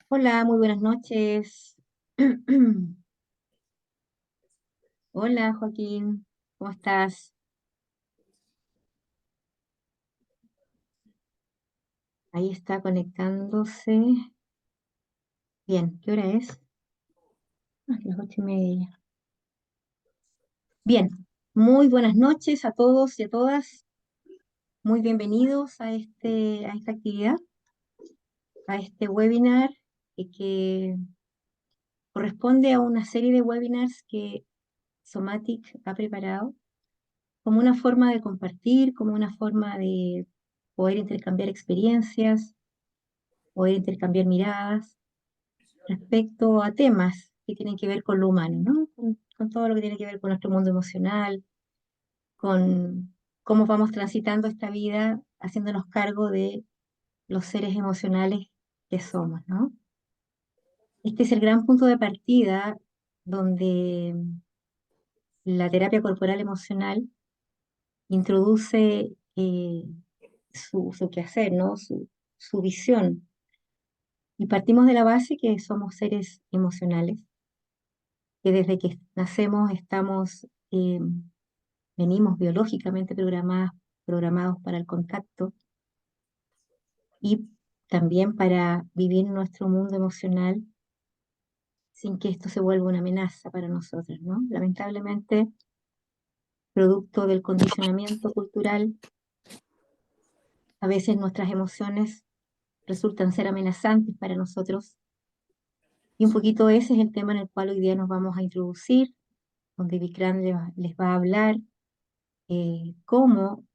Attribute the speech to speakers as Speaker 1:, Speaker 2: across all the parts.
Speaker 1: Hola, muy buenas noches. Hola, Joaquín, ¿cómo estás? Ahí está conectándose. Bien, ¿qué hora es? Las 8:30. Bien, muy buenas noches a todos y a todas. Muy bienvenidos a esta actividad, a este webinar que corresponde a una serie de webinars que Somatic ha preparado como una forma de compartir, como una forma de poder intercambiar experiencias, poder intercambiar miradas respecto a temas que tienen que ver con lo humano, ¿no? Con todo lo que tiene que ver con nuestro mundo emocional, con cómo vamos transitando esta vida haciéndonos cargo de los seres emocionales que somos, ¿no? Este es el gran punto de partida donde la terapia corporal emocional introduce su quehacer, ¿no? Su visión. Y partimos de la base que somos seres emocionales, que desde que nacemos venimos biológicamente programados para el contacto y también para vivir nuestro mundo emocional sin que esto se vuelva una amenaza para nosotros, ¿no? Lamentablemente, producto del condicionamiento cultural, a veces nuestras emociones resultan ser amenazantes para nosotros y un poquito ese es el tema en el cual hoy día nos vamos a introducir, donde Vikram les va a hablar cómo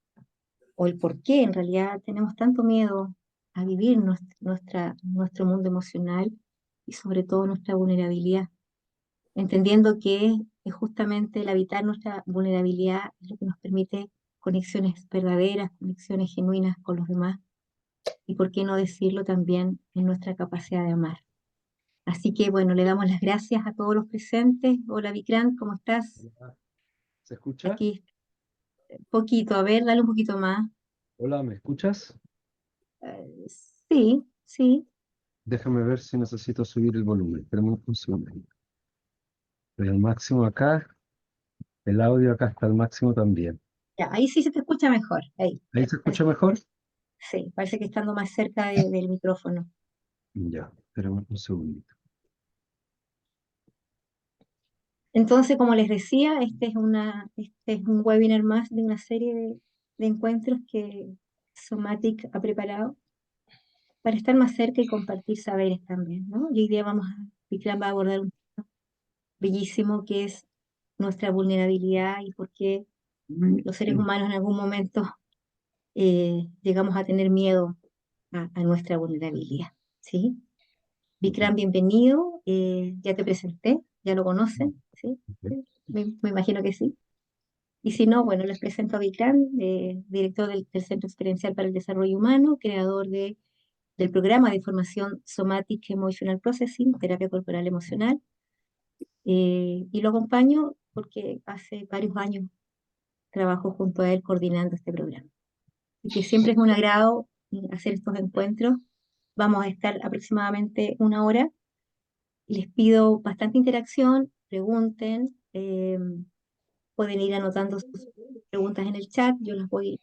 Speaker 1: o el por qué en realidad tenemos tanto miedo a vivir nuestro mundo emocional y sobre todo nuestra vulnerabilidad, entendiendo que es justamente el habitar nuestra vulnerabilidad es lo que nos permite conexiones verdaderas, conexiones genuinas con los demás y por qué no decirlo también en nuestra capacidad de amar. Así que bueno, le damos las gracias a todos los presentes. Hola Vikrant, ¿cómo estás?
Speaker 2: Hola, ¿se escucha?
Speaker 1: Aquí, poquito, a ver, dale un poquito más.
Speaker 2: Hola, ¿me escuchas?
Speaker 1: Eh, sí, sí.
Speaker 2: Déjame ver si necesito subir el volumen. Espérame un segundo. Estoy al máximo acá. El audio acá está al máximo también.
Speaker 1: Ya, ahí sí se te escucha mejor. Ahí,
Speaker 2: ¿Ahí se escucha mejor?
Speaker 1: sí, parece que estando más cerca del micrófono.
Speaker 2: Ya, espérame un segundito.
Speaker 1: Entonces, como les decía, este es un webinar más de una serie de encuentros que Somatic ha preparado para estar más cerca y compartir saberes también, ¿no? Y hoy día Vikram va a abordar un tema bellísimo que es nuestra vulnerabilidad y por qué los seres humanos en algún momento llegamos a tener miedo a nuestra vulnerabilidad, ¿sí? Vikram, bienvenido. Ya te presenté, ya lo conocen, ¿sí? Sí, me imagino que sí. Y si no, bueno, les presento a Vikram, director del Centro Experiencial para el Desarrollo Humano, creador del programa de formación Somatic Emotional Processing, terapia corporal emocional. Y lo acompaño porque hace varios años trabajo junto a él coordinando este programa. Y que siempre es un agrado hacer estos encuentros. Vamos a estar aproximadamente una hora. Les pido bastante interacción, pregunten, pueden ir anotando sus preguntas en el chat, yo las voy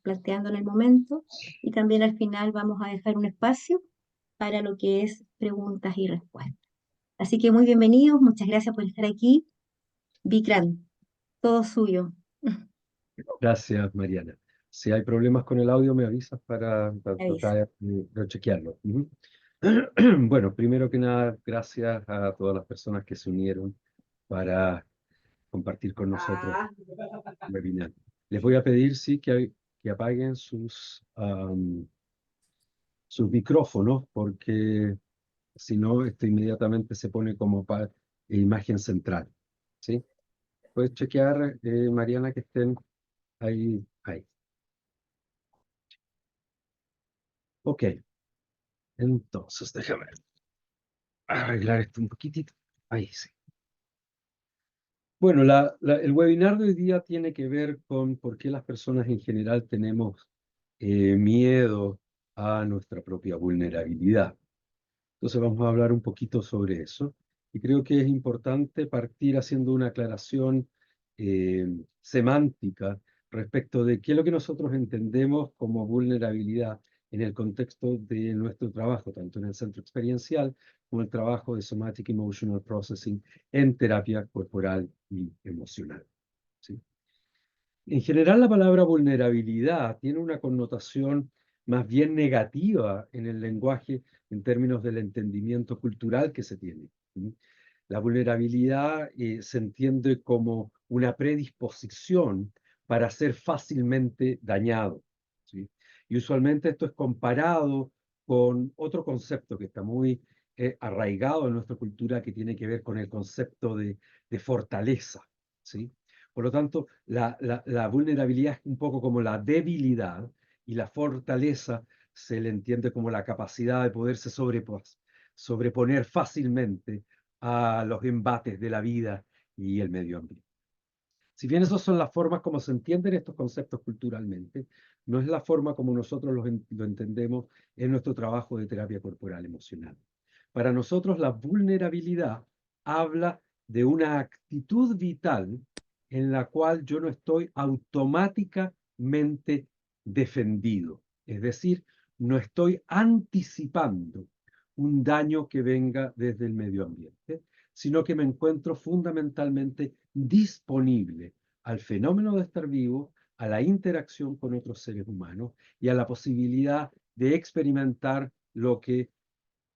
Speaker 1: planteando en el momento y también al final vamos a dejar un espacio para lo que es preguntas y respuestas. Así que muy bienvenidos, muchas gracias por estar aquí. Vikram, todo suyo.
Speaker 2: Gracias, Mariana. Si hay problemas con el audio, me avisas para
Speaker 1: Me avisa.
Speaker 2: tratar de chequearlo. Ujú. Bueno, primero que nada, gracias a todas las personas que se unieron para compartir con nosotros el webinar. Les voy a pedir, sí, que apaguen sus micrófonos, porque si no, esto inmediatamente se pone como imagen central. ¿Sí? Puedes chequear, Mariana, que estén ahí. Ok. Entonces, déjame arreglar esto un poquitito. Ahí sí. Bueno, el webinar de hoy día tiene que ver con por qué las personas en general tenemos miedo a nuestra propia vulnerabilidad. Entonces vamos a hablar un poquito sobre eso. Y creo que es importante partir haciendo una aclaración eh, semántica respecto de qué es lo que nosotros entendemos como vulnerabilidad en el contexto de nuestro trabajo, tanto en el centro experiencial como el trabajo de Somatic Emotional Processing en terapia corporal y emocional. ¿Sí? En general, la palabra vulnerabilidad tiene una connotación más bien negativa en el lenguaje en términos del entendimiento cultural que se tiene. ¿Sí? La vulnerabilidad se entiende como una predisposición para ser fácilmente dañado. ¿Sí? Y usualmente esto es comparado con otro concepto que está muy arraigado en nuestra cultura que tiene que ver con el concepto de fortaleza. ¿Sí? Por lo tanto, la vulnerabilidad es un poco como la debilidad y la fortaleza se le entiende como la capacidad de poderse sobreponer fácilmente a los embates de la vida y el medio ambiente. Si bien esas son las formas como se entienden estos conceptos culturalmente, no es la forma como nosotros lo entendemos en nuestro trabajo de terapia corporal emocional. Para nosotros la vulnerabilidad habla de una actitud vital en la cual yo no estoy automáticamente defendido, es decir, no estoy anticipando un daño que venga desde el medio ambiente, sino que me encuentro fundamentalmente disponible al fenómeno de estar vivo, a la interacción con otros seres humanos y a la posibilidad de experimentar lo que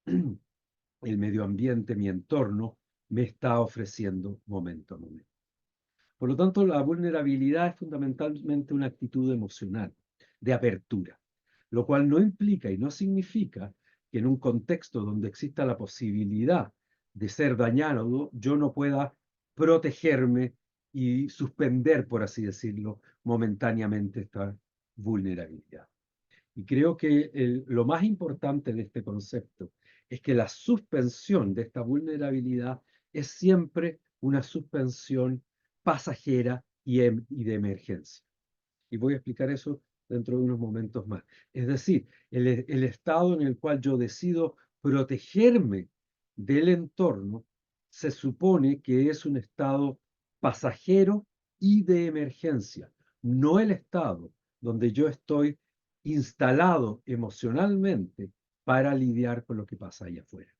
Speaker 2: el medio ambiente, mi entorno, me está ofreciendo momento a momento. Por lo tanto, la vulnerabilidad es fundamentalmente una actitud emocional de apertura, lo cual no implica y no significa que en un contexto donde exista la posibilidad de ser dañado, yo no pueda protegerme y suspender, por así decirlo, momentáneamente esta vulnerabilidad. Y creo que lo más importante de este concepto es que la suspensión de esta vulnerabilidad es siempre una suspensión pasajera y de emergencia. Y voy a explicar eso dentro de unos momentos más. Es decir, el estado en el cual yo decido protegerme del entorno se supone que es un estado pasajero y de emergencia, no el estado donde yo estoy instalado emocionalmente para lidiar con lo que pasa allá afuera.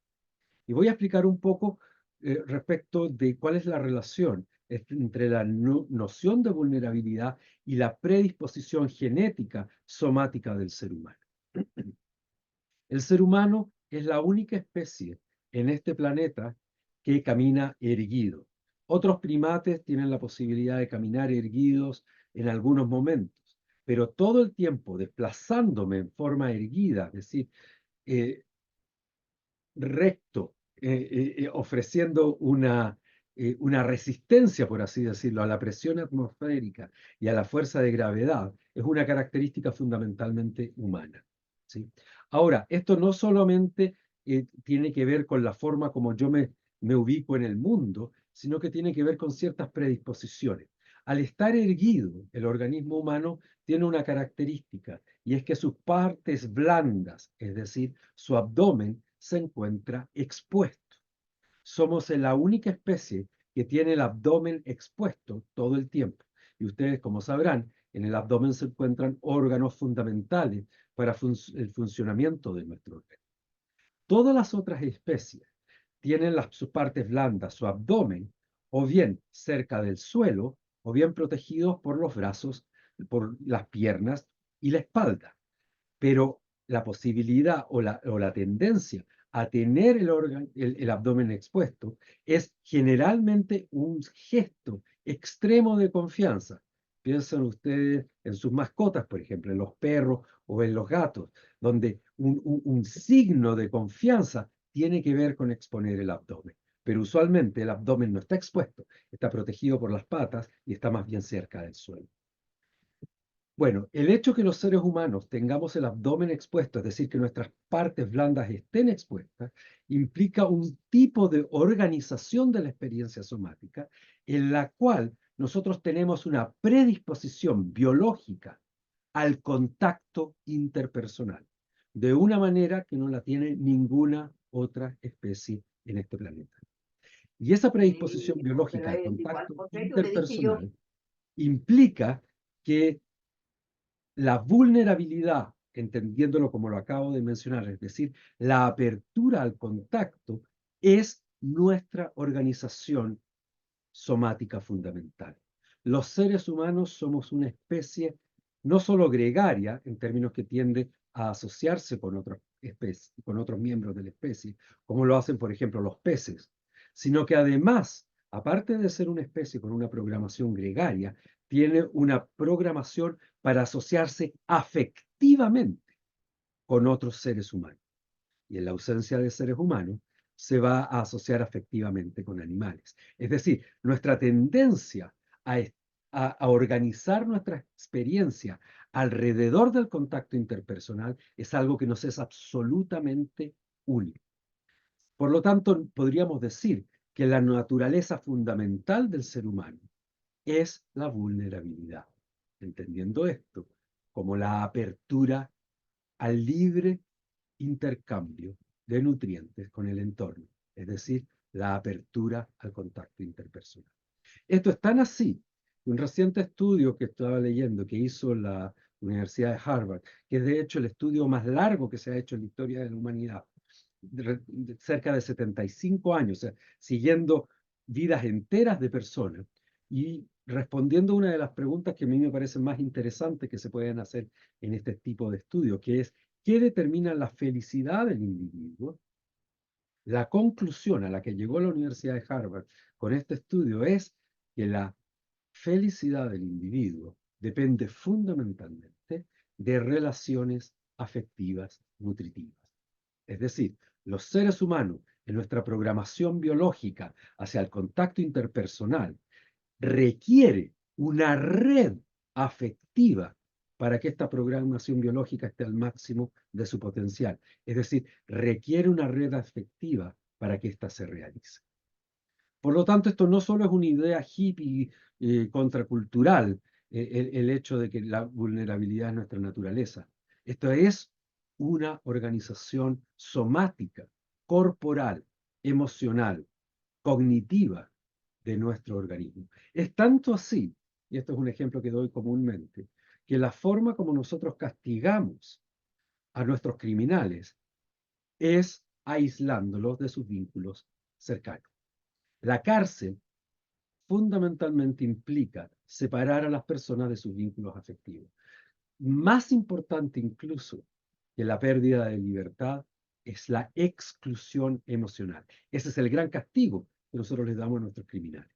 Speaker 2: Y voy a explicar un poco respecto de cuál es la relación entre la noción de vulnerabilidad y la predisposición genética somática del ser humano. El ser humano es la única especie en este planeta que camina erguido. Otros primates tienen la posibilidad de caminar erguidos en algunos momentos, pero todo el tiempo desplazándome en forma erguida, es decir, eh, recto, ofreciendo una resistencia, por así decirlo, a la presión atmosférica y a la fuerza de gravedad, es una característica fundamentalmente humana. ¿Sí? Ahora, esto no solamente tiene que ver con la forma como yo me ubico en el mundo, sino que tiene que ver con ciertas predisposiciones. Al estar erguido, el organismo humano tiene una característica, y es que sus partes blandas, es decir, su abdomen, se encuentra expuesto. Somos la única especie que tiene el abdomen expuesto todo el tiempo. Y ustedes, como sabrán, en el abdomen se encuentran órganos fundamentales para el funcionamiento de nuestro organismo. Todas las otras especies tienen sus partes blandas, su abdomen, o bien cerca del suelo, o bien protegidos por los brazos, por las piernas y la espalda. Pero la posibilidad o la tendencia a tener el abdomen expuesto es generalmente un gesto extremo de confianza. Piensen ustedes en sus mascotas, por ejemplo, en los perros o en los gatos, donde un signo de confianza tiene que ver con exponer el abdomen. Pero usualmente el abdomen no está expuesto, está protegido por las patas y está más bien cerca del suelo. Bueno, el hecho que los seres humanos tengamos el abdomen expuesto, es decir, que nuestras partes blandas estén expuestas, implica un tipo de organización de la experiencia somática en la cual nosotros tenemos una predisposición biológica al contacto interpersonal, de una manera que no la tiene ninguna otra especie en este planeta. Y esa predisposición biológica al contacto interpersonal implica que la vulnerabilidad, entendiéndolo como lo acabo de mencionar, es decir, la apertura al contacto, es nuestra organización somática fundamental. Los seres humanos somos una especie no solo gregaria, en términos que tiende a asociarse con otras especies, con otros miembros de la especie, como lo hacen, por ejemplo, los peces, sino que además, aparte de ser una especie con una programación gregaria, tiene una programación para asociarse afectivamente con otros seres humanos. Y en la ausencia de seres humanos, se va a asociar afectivamente con animales. Es decir, nuestra tendencia a, a organizar nuestra experiencia alrededor del contacto interpersonal es algo que nos es absolutamente único. Por lo tanto, podríamos decir que la naturaleza fundamental del ser humano es la vulnerabilidad, entendiendo esto como la apertura al libre intercambio de nutrientes con el entorno, es decir, la apertura al contacto interpersonal. Esto es tan así que un reciente estudio que estaba leyendo que hizo la Universidad de Harvard, que es de hecho el estudio más largo que se ha hecho en la historia de la humanidad, de cerca de 75 años, o sea, siguiendo vidas enteras de personas y respondiendo a una de las preguntas que a mí me parecen más interesantes que se pueden hacer en este tipo de estudios, que es, ¿qué determina la felicidad del individuo? La conclusión a la que llegó la Universidad de Harvard con este estudio es que la felicidad del individuo depende fundamentalmente de relaciones afectivas nutritivas. Es decir, los seres humanos, en nuestra programación biológica hacia el contacto interpersonal, requiere una red afectiva para que esta programación biológica esté al máximo de su potencial. Es decir, requiere una red afectiva para que ésta se realice. Por lo tanto, esto no solo es una idea hippie contracultural, el hecho de que la vulnerabilidad es nuestra naturaleza. Esto es una organización somática, corporal, emocional, cognitiva de nuestro organismo. Es tanto así, y esto es un ejemplo que doy comúnmente, que la forma como nosotros castigamos a nuestros criminales es aislándolos de sus vínculos cercanos. La cárcel fundamentalmente implica separar a las personas de sus vínculos afectivos. Más importante incluso que la pérdida de libertad es la exclusión emocional. Ese es el gran castigo que nosotros les damos a nuestros criminales.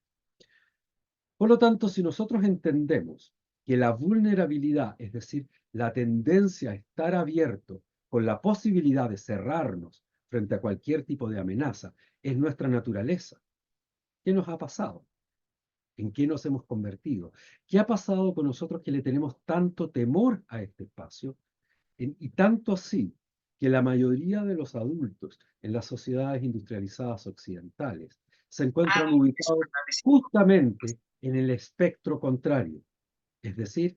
Speaker 2: Por lo tanto, si nosotros entendemos que la vulnerabilidad, es decir, la tendencia a estar abierto con la posibilidad de cerrarnos frente a cualquier tipo de amenaza, es nuestra naturaleza, ¿qué nos ha pasado? ¿En qué nos hemos convertido? ¿Qué ha pasado con nosotros que le tenemos tanto temor a este espacio? Y tanto así que la mayoría de los adultos en las sociedades industrializadas occidentales se encuentran ubicados justamente en el espectro contrario, es decir,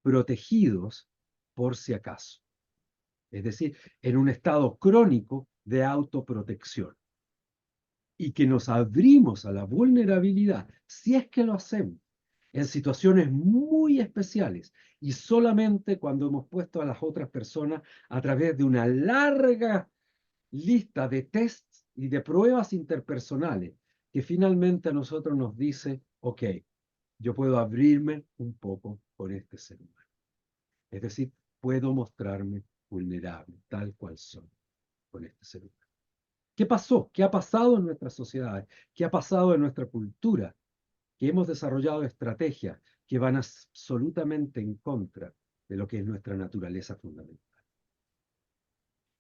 Speaker 2: protegidos por si acaso, es decir, en un estado crónico de autoprotección y que nos abrimos a la vulnerabilidad, si es que lo hacemos, en situaciones muy especiales y solamente cuando hemos puesto a las otras personas a través de una larga lista de tests y de pruebas interpersonales que finalmente a nosotros nos dice, ok, yo puedo abrirme un poco con este ser humano. Es decir, puedo mostrarme vulnerable, tal cual soy con este ser humano. ¿Qué pasó? ¿Qué ha pasado en nuestras sociedades? ¿Qué ha pasado en nuestra cultura? Que hemos desarrollado estrategias que van absolutamente en contra de lo que es nuestra naturaleza fundamental.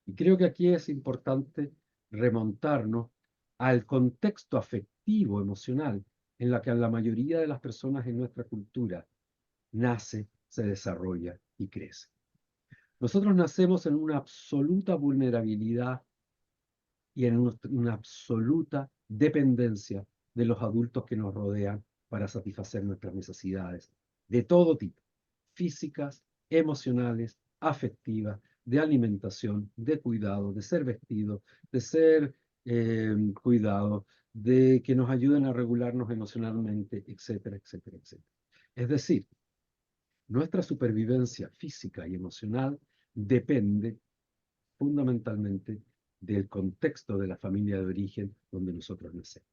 Speaker 2: Y creo que aquí es importante remontarnos al contexto afectivo, emocional, en la que la mayoría de las personas en nuestra cultura nace, se desarrolla y crece. Nosotros nacemos en una absoluta vulnerabilidad y en una absoluta dependencia de los adultos que nos rodean para satisfacer nuestras necesidades de todo tipo, físicas, emocionales, afectivas, de alimentación, de cuidado, de ser vestido, de ser cuidado, de que nos ayuden a regularnos emocionalmente, etcétera, etcétera, etcétera. Es decir, nuestra supervivencia física y emocional depende fundamentalmente del contexto de la familia de origen donde nosotros nacemos.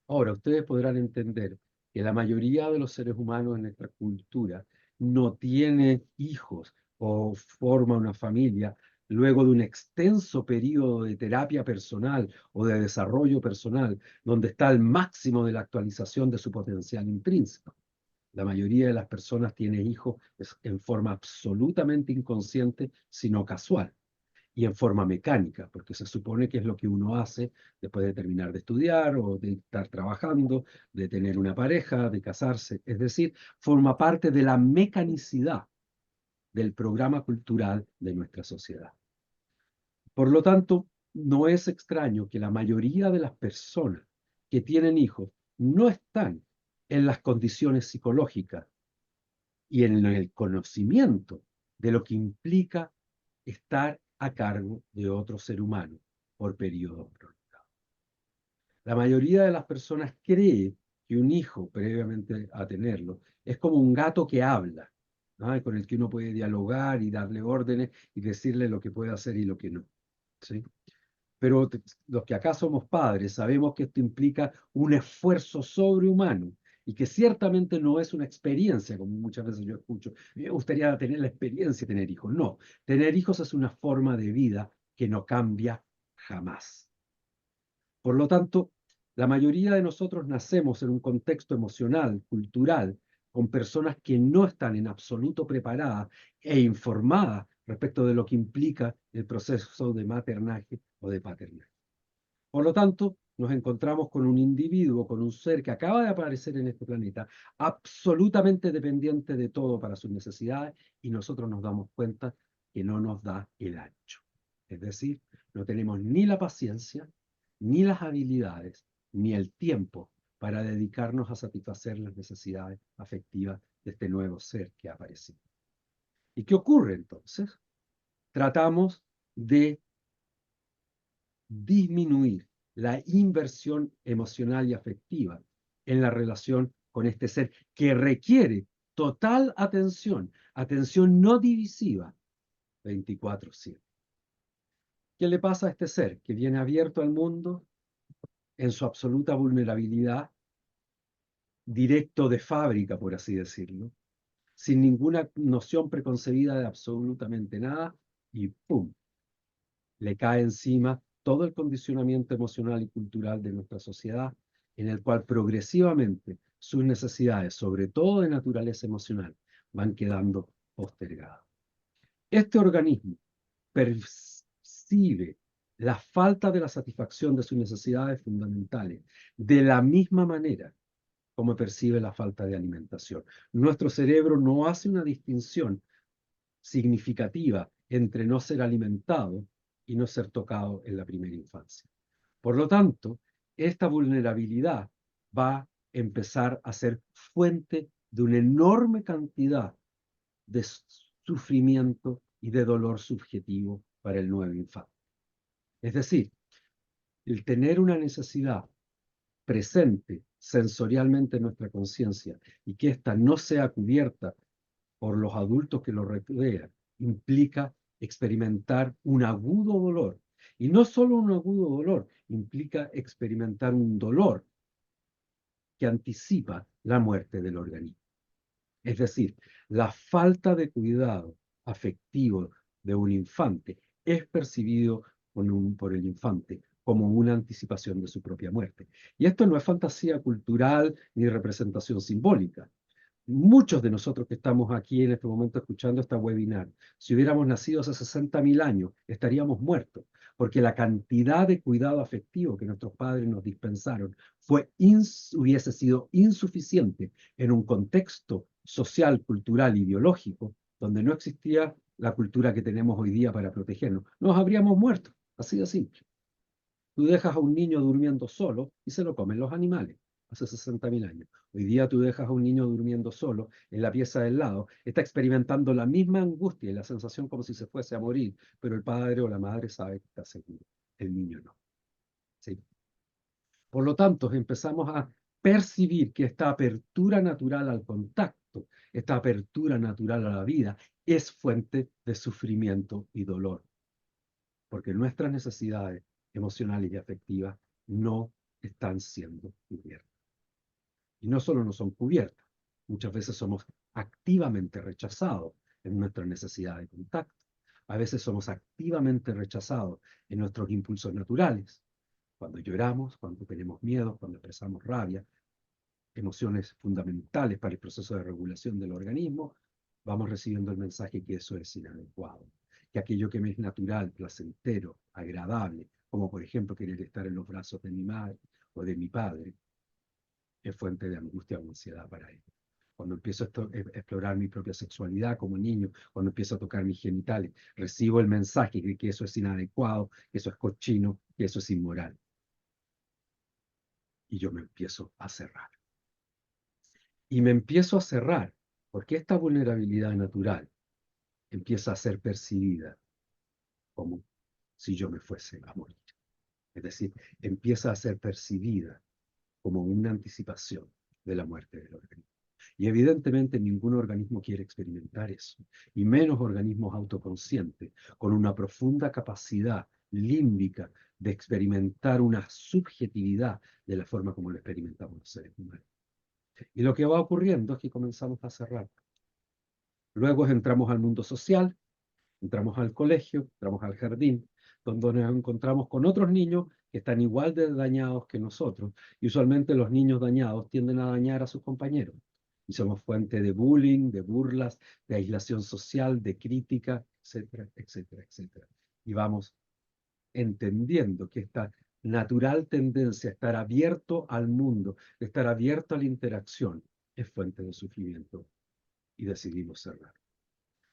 Speaker 2: Ahora, ustedes podrán entender que la mayoría de los seres humanos en nuestra cultura no tiene hijos o forma una familia luego de un extenso periodo de terapia personal o de desarrollo personal, donde está el máximo de la actualización de su potencial intrínseco. La mayoría de las personas tiene hijos en forma absolutamente inconsciente, sino casual y en forma mecánica, porque se supone que es lo que uno hace después de terminar de estudiar o de estar trabajando, de tener una pareja, de casarse. Es decir, forma parte de la mecanicidad del programa cultural de nuestra sociedad. Por lo tanto, no es extraño que la mayoría de las personas que tienen hijos no están en las condiciones psicológicas y en el conocimiento de lo que implica estar a cargo de otro ser humano por periodos prolongados. La mayoría de las personas cree que un hijo, previamente a tenerlo, es como un gato que habla, ¿no? Con el que uno puede dialogar y darle órdenes y decirle lo que puede hacer y lo que no. ¿Sí? Pero los que acá somos padres sabemos que esto implica un esfuerzo sobrehumano y que ciertamente no es una experiencia, como muchas veces yo escucho. Me gustaría tener la experiencia de tener hijos. No, tener hijos es una forma de vida que no cambia jamás. Por lo tanto, la mayoría de nosotros nacemos en un contexto emocional, cultural, con personas que no están en absoluto preparadas e informadas respecto de lo que implica el proceso de maternaje o de paternaje. Por lo tanto, nos encontramos con un individuo, con un ser que acaba de aparecer en este planeta, absolutamente dependiente de todo para sus necesidades, y nosotros nos damos cuenta que no nos da el ancho. Es decir, no tenemos ni la paciencia, ni las habilidades, ni el tiempo para dedicarnos a satisfacer las necesidades afectivas de este nuevo ser que ha aparecido. ¿Y qué ocurre entonces? Tratamos de disminuir la inversión emocional y afectiva en la relación con este ser que requiere total atención, atención no divisiva, 24/7. ¿Qué le pasa a este ser que viene abierto al mundo en su absoluta vulnerabilidad, directo de fábrica, por así decirlo, sin ninguna noción preconcebida de absolutamente nada, y ¡pum!, le cae encima todo el condicionamiento emocional y cultural de nuestra sociedad, en el cual progresivamente sus necesidades, sobre todo de naturaleza emocional, van quedando postergadas? Este organismo percibe la falta de la satisfacción de sus necesidades fundamentales de la misma manera como percibe la falta de alimentación. Nuestro cerebro no hace una distinción significativa entre no ser alimentado y no ser tocado en la primera infancia. Por lo tanto, esta vulnerabilidad va a empezar a ser fuente de una enorme cantidad de sufrimiento y de dolor subjetivo para el nuevo infante. Es decir, el tener una necesidad presente sensorialmente en nuestra conciencia y que ésta no sea cubierta por los adultos que lo rodean, implica experimentar un agudo dolor. Y no solo un agudo dolor, implica experimentar un dolor que anticipa la muerte del organismo. Es decir, la falta de cuidado afectivo de un infante es percibido por el infante como una anticipación de su propia muerte. Y esto no es fantasía cultural ni representación simbólica. Muchos de nosotros que estamos aquí en este momento escuchando esta webinar, si hubiéramos nacido hace 60.000 años, estaríamos muertos, porque la cantidad de cuidado afectivo que nuestros padres nos dispensaron hubiese sido insuficiente en un contexto social, cultural, ideológico, donde no existía la cultura que tenemos hoy día para protegernos, nos habríamos muerto, así de simple. Tú dejas a un niño durmiendo solo y se lo comen los animales, hace 60.000 años. Hoy día tú dejas a un niño durmiendo solo en la pieza del lado, está experimentando la misma angustia y la sensación como si se fuese a morir, pero el padre o la madre sabe que está seguro, el niño no. ¿Sí? Por lo tanto, empezamos a percibir que esta apertura natural al contacto, esta apertura natural a la vida, es fuente de sufrimiento y dolor, porque nuestras necesidades emocionales y afectivas no están siendo cubiertas. Y no solo no son cubiertas, muchas veces somos activamente rechazados en nuestra necesidad de contacto. A veces somos activamente rechazados en nuestros impulsos naturales. Cuando lloramos, cuando tenemos miedo, cuando expresamos rabia, emociones fundamentales para el proceso de regulación del organismo, vamos recibiendo el mensaje que eso es inadecuado, que aquello que me es natural, placentero, agradable, como por ejemplo querer estar en los brazos de mi madre o de mi padre, es fuente de angustia o ansiedad para ellos. Cuando empiezo a explorar mi propia sexualidad como niño, cuando empiezo a tocar mis genitales, recibo el mensaje de que eso es inadecuado, que eso es cochino, que eso es inmoral. Y yo me empiezo a cerrar. Y me empiezo a cerrar porque esta vulnerabilidad natural empieza a ser percibida como si yo me fuese a morir. Es decir, empieza a ser percibida como una anticipación de la muerte del organismo. Y evidentemente ningún organismo quiere experimentar eso, y menos organismos autoconscientes, con una profunda capacidad límbica de experimentar una subjetividad de la forma como lo experimentamos los seres humanos. Y lo que va ocurriendo es que comenzamos a cerrar. Luego entramos al mundo social, entramos al colegio, entramos al jardín, donde nos encontramos con otros niños que están igual de dañados que nosotros. Y usualmente los niños dañados tienden a dañar a sus compañeros. Y somos fuente de bullying, de burlas, de aislación social, de crítica, etcétera, etcétera, etcétera. Y vamos entendiendo que esta natural tendencia a estar abierto al mundo, de estar abierto a la interacción, es fuente de sufrimiento y decidimos cerrar.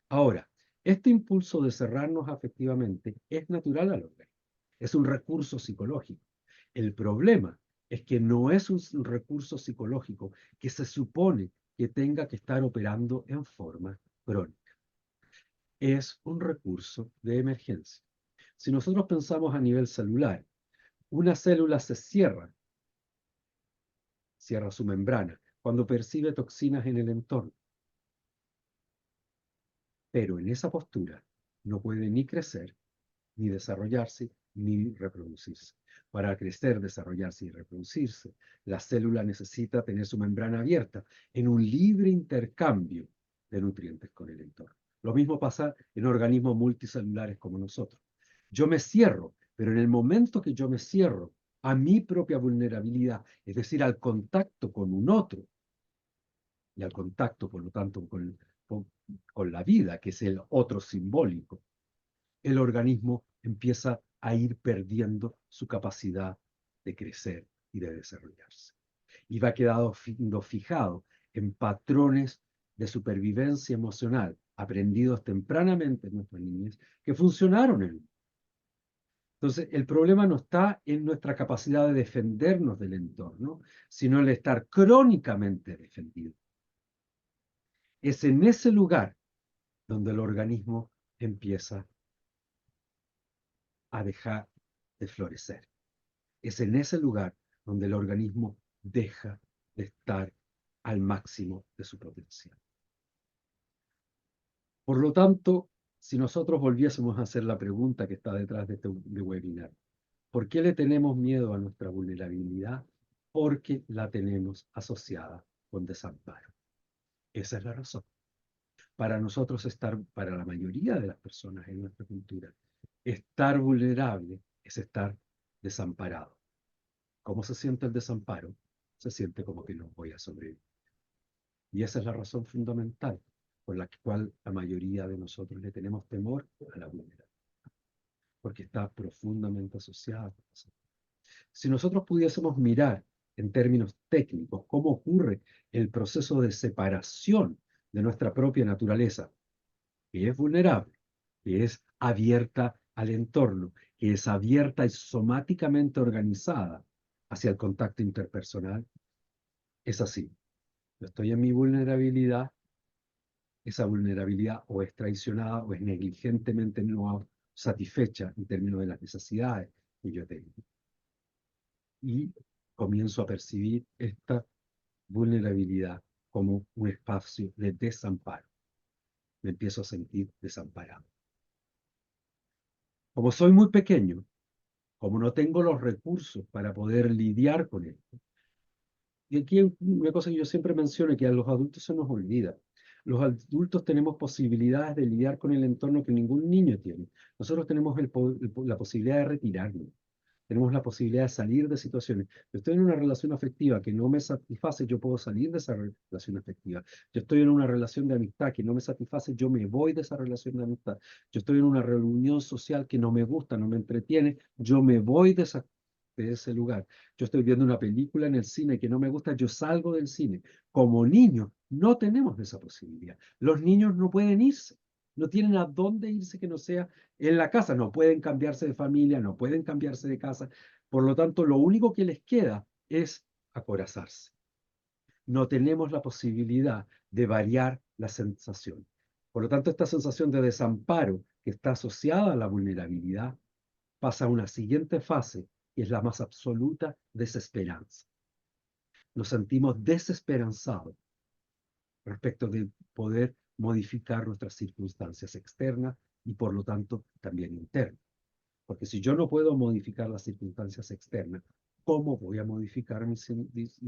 Speaker 2: Ahora, este impulso de cerrarnos afectivamente es natural al organismo, es un recurso psicológico. El problema es que no es un recurso psicológico que se supone que tenga que estar operando en forma crónica. Es un recurso de emergencia. Si nosotros pensamos a nivel celular, una célula se cierra, cierra su membrana, cuando percibe toxinas en el entorno. Pero en esa postura no puede ni crecer, ni desarrollarse, ni reproducirse. Para crecer, desarrollarse y reproducirse, la célula necesita tener su membrana abierta en un libre intercambio de nutrientes con el entorno. Lo mismo pasa en organismos multicelulares como nosotros. Yo me cierro, pero en el momento que yo me cierro a mi propia vulnerabilidad, es decir, al contacto con un otro, y al contacto, por lo tanto, con la vida, que es el otro simbólico, el organismo empieza a ir perdiendo su capacidad de crecer y de desarrollarse. Y va quedando fijado en patrones de supervivencia emocional aprendidos tempranamente en nuestras niñez que funcionaron en él. Entonces, el problema no está en nuestra capacidad de defendernos del entorno, sino en el estar crónicamente defendido. Es en ese lugar donde el organismo empieza a dejar de florecer. Es en ese lugar donde el organismo deja de estar al máximo de su potencial. Por lo tanto, si nosotros volviésemos a hacer la pregunta que está detrás de este webinar, ¿por qué le tenemos miedo a nuestra vulnerabilidad? Porque la tenemos asociada con desamparo. Esa es la razón. Para nosotros para la mayoría de las personas en nuestra cultura, estar vulnerable es estar desamparado. ¿Cómo se siente el desamparo? Se siente como que no voy a sobrevivir. Y esa es la razón fundamental por la cual la mayoría de nosotros le tenemos temor a la vulnerabilidad, porque está profundamente asociada con eso. Si nosotros pudiésemos mirar en términos técnicos cómo ocurre el proceso de separación de nuestra propia naturaleza, que es vulnerable, que es abierta al entorno, que es abierta y somáticamente organizada hacia el contacto interpersonal, es así. Yo estoy en mi vulnerabilidad, esa vulnerabilidad o es traicionada o es negligentemente no satisfecha en términos de las necesidades que yo tengo. Y comienzo a percibir esta vulnerabilidad como un espacio de desamparo. Me empiezo a sentir desamparado. Como soy muy pequeño, como no tengo los recursos para poder lidiar con esto, y aquí hay una cosa que yo siempre menciono, que a los adultos se nos olvida. Los adultos tenemos posibilidades de lidiar con el entorno que ningún niño tiene. Nosotros tenemos la posibilidad de retirarnos. Tenemos la posibilidad de salir de situaciones. Yo estoy en una relación afectiva que no me satisface, yo puedo salir de esa relación afectiva. Yo estoy en una relación de amistad que no me satisface, yo me voy de esa relación de amistad. Yo estoy en una reunión social que no me gusta, no me entretiene, yo me voy de ese lugar. Yo estoy viendo una película en el cine que no me gusta, yo salgo del cine. Como niños, no tenemos esa posibilidad. Los niños no pueden irse, no tienen a dónde irse que no sea en la casa, no pueden cambiarse de familia, no pueden cambiarse de casa. Por lo tanto, lo único que les queda es acorazarse. No tenemos la posibilidad de variar la sensación. Por lo tanto, esta sensación de desamparo que está asociada a la vulnerabilidad pasa a una siguiente fase, que es la más absoluta desesperanza. Nos sentimos desesperanzados respecto de poder modificar nuestras circunstancias externas y por lo tanto también internas. Porque si yo no puedo modificar las circunstancias externas, ¿cómo voy a modificar mis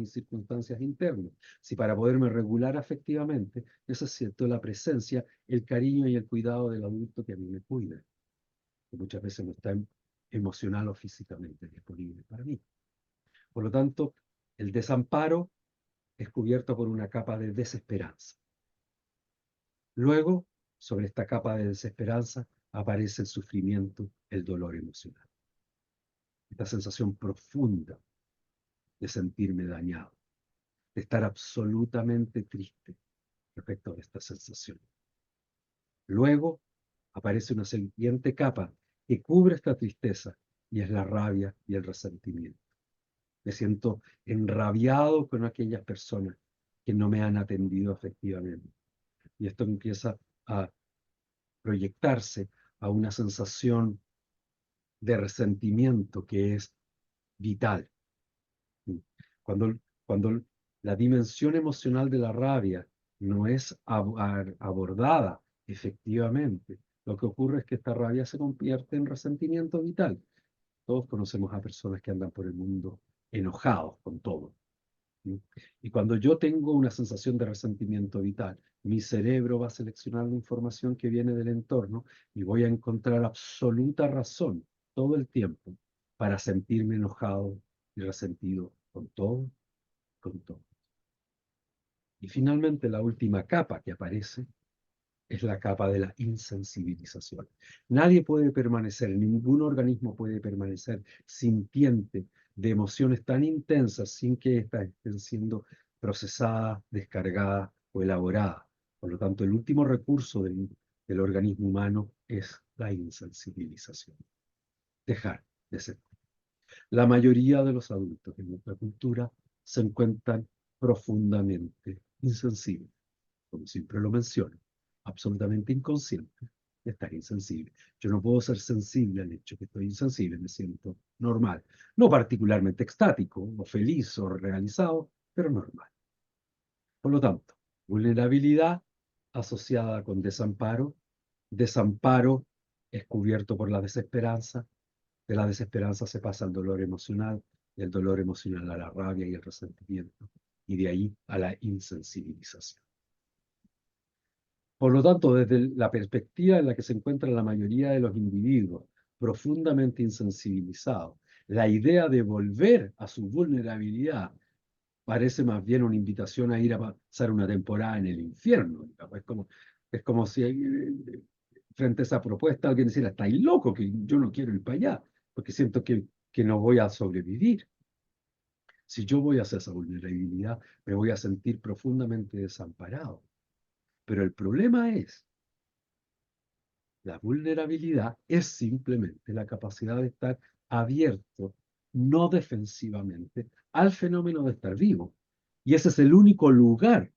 Speaker 2: circunstancias internas? Si para poderme regular afectivamente necesito la presencia, el cariño y el cuidado del adulto que a mí me cuida, que muchas veces no está emocional o físicamente disponible para mí. Por lo tanto, el desamparo es cubierto por una capa de desesperanza. Luego, sobre esta capa de desesperanza, aparece el sufrimiento, el dolor emocional. Esta sensación profunda de sentirme dañado, de estar absolutamente triste respecto a esta sensación. Luego aparece una siguiente capa que cubre esta tristeza y es la rabia y el resentimiento. Me siento enrabiado con aquellas personas que no me han atendido efectivamente. Y esto empieza a proyectarse a una sensación de resentimiento que es vital. Cuando, cuando la dimensión emocional de la rabia no es abordada efectivamente, lo que ocurre es que esta rabia se convierte en resentimiento vital. Todos conocemos a personas que andan por el mundo enojados con todo. ¿Sí? Y cuando yo tengo una sensación de resentimiento vital, mi cerebro va a seleccionar la información que viene del entorno y voy a encontrar absoluta razón todo el tiempo para sentirme enojado y resentido con todo, con todo. Y finalmente la última capa que aparece es la capa de la insensibilización. Nadie puede permanecer, ningún organismo puede permanecer sintiente de emociones tan intensas sin que éstas estén siendo procesadas, descargadas o elaboradas. Por lo tanto, el último recurso del organismo humano es la insensibilización. Dejar de ser. La mayoría de los adultos en nuestra cultura se encuentran profundamente insensibles, como siempre lo menciono, absolutamente inconscientes de estar insensible. Yo no puedo ser sensible al hecho que estoy insensible, me siento normal, no particularmente extático o feliz o realizado, pero normal. Por lo tanto, vulnerabilidad asociada con desamparo, desamparo es cubierto por la desesperanza, de la desesperanza se pasa al dolor emocional, del dolor emocional a la rabia y el resentimiento, y de ahí a la insensibilización. Por lo tanto, desde la perspectiva en la que se encuentra la mayoría de los individuos profundamente insensibilizados, la idea de volver a su vulnerabilidad parece más bien una invitación a ir a pasar una temporada en el infierno. Es como si frente a esa propuesta alguien dijera, estáis loco, que yo no quiero ir para allá, porque siento que no voy a sobrevivir. Si yo voy hacia esa vulnerabilidad, me voy a sentir profundamente desamparado. Pero el problema es, la vulnerabilidad es simplemente la capacidad de estar abierto, no defensivamente, al fenómeno de estar vivo. Y ese es el único lugar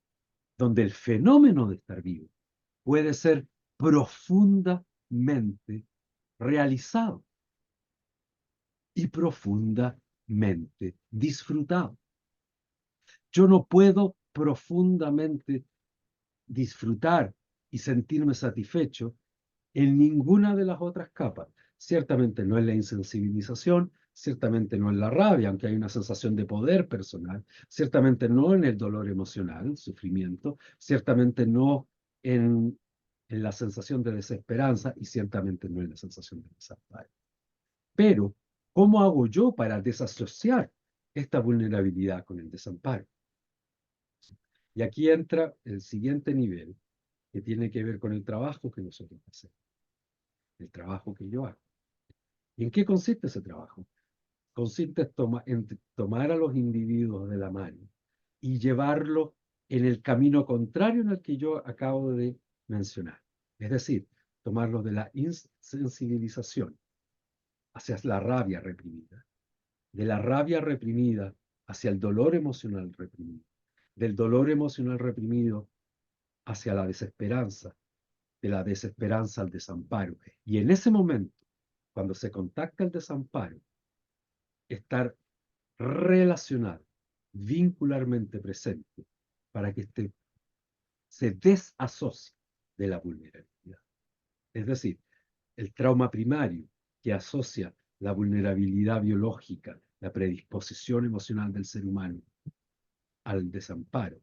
Speaker 2: donde el fenómeno de estar vivo puede ser profundamente realizado y profundamente disfrutado. Yo no puedo profundamente disfrutar y sentirme satisfecho en ninguna de las otras capas. Ciertamente no es la insensibilización, ciertamente no es la rabia, aunque hay una sensación de poder personal, ciertamente no en el dolor emocional, el sufrimiento, ciertamente no en la sensación de desesperanza y ciertamente no en la sensación de desamparo. Pero, ¿cómo hago yo para desasociar esta vulnerabilidad con el desamparo? Y aquí entra el siguiente nivel, que tiene que ver con el trabajo que nosotros hacemos, el trabajo que yo hago. ¿Y en qué consiste ese trabajo? Consiste en tomar a los individuos de la mano y llevarlo en el camino contrario en el que yo acabo de mencionar. Es decir, tomarlos de la insensibilización hacia la rabia reprimida, de la rabia reprimida hacia el dolor emocional reprimido, del dolor emocional reprimido hacia la desesperanza, de la desesperanza al desamparo. Y en ese momento, cuando se contacta el desamparo, estar relacionado, vincularmente presente, para que se desasocie de la vulnerabilidad. Es decir, el trauma primario que asocia la vulnerabilidad biológica, la predisposición emocional del ser humano al desamparo,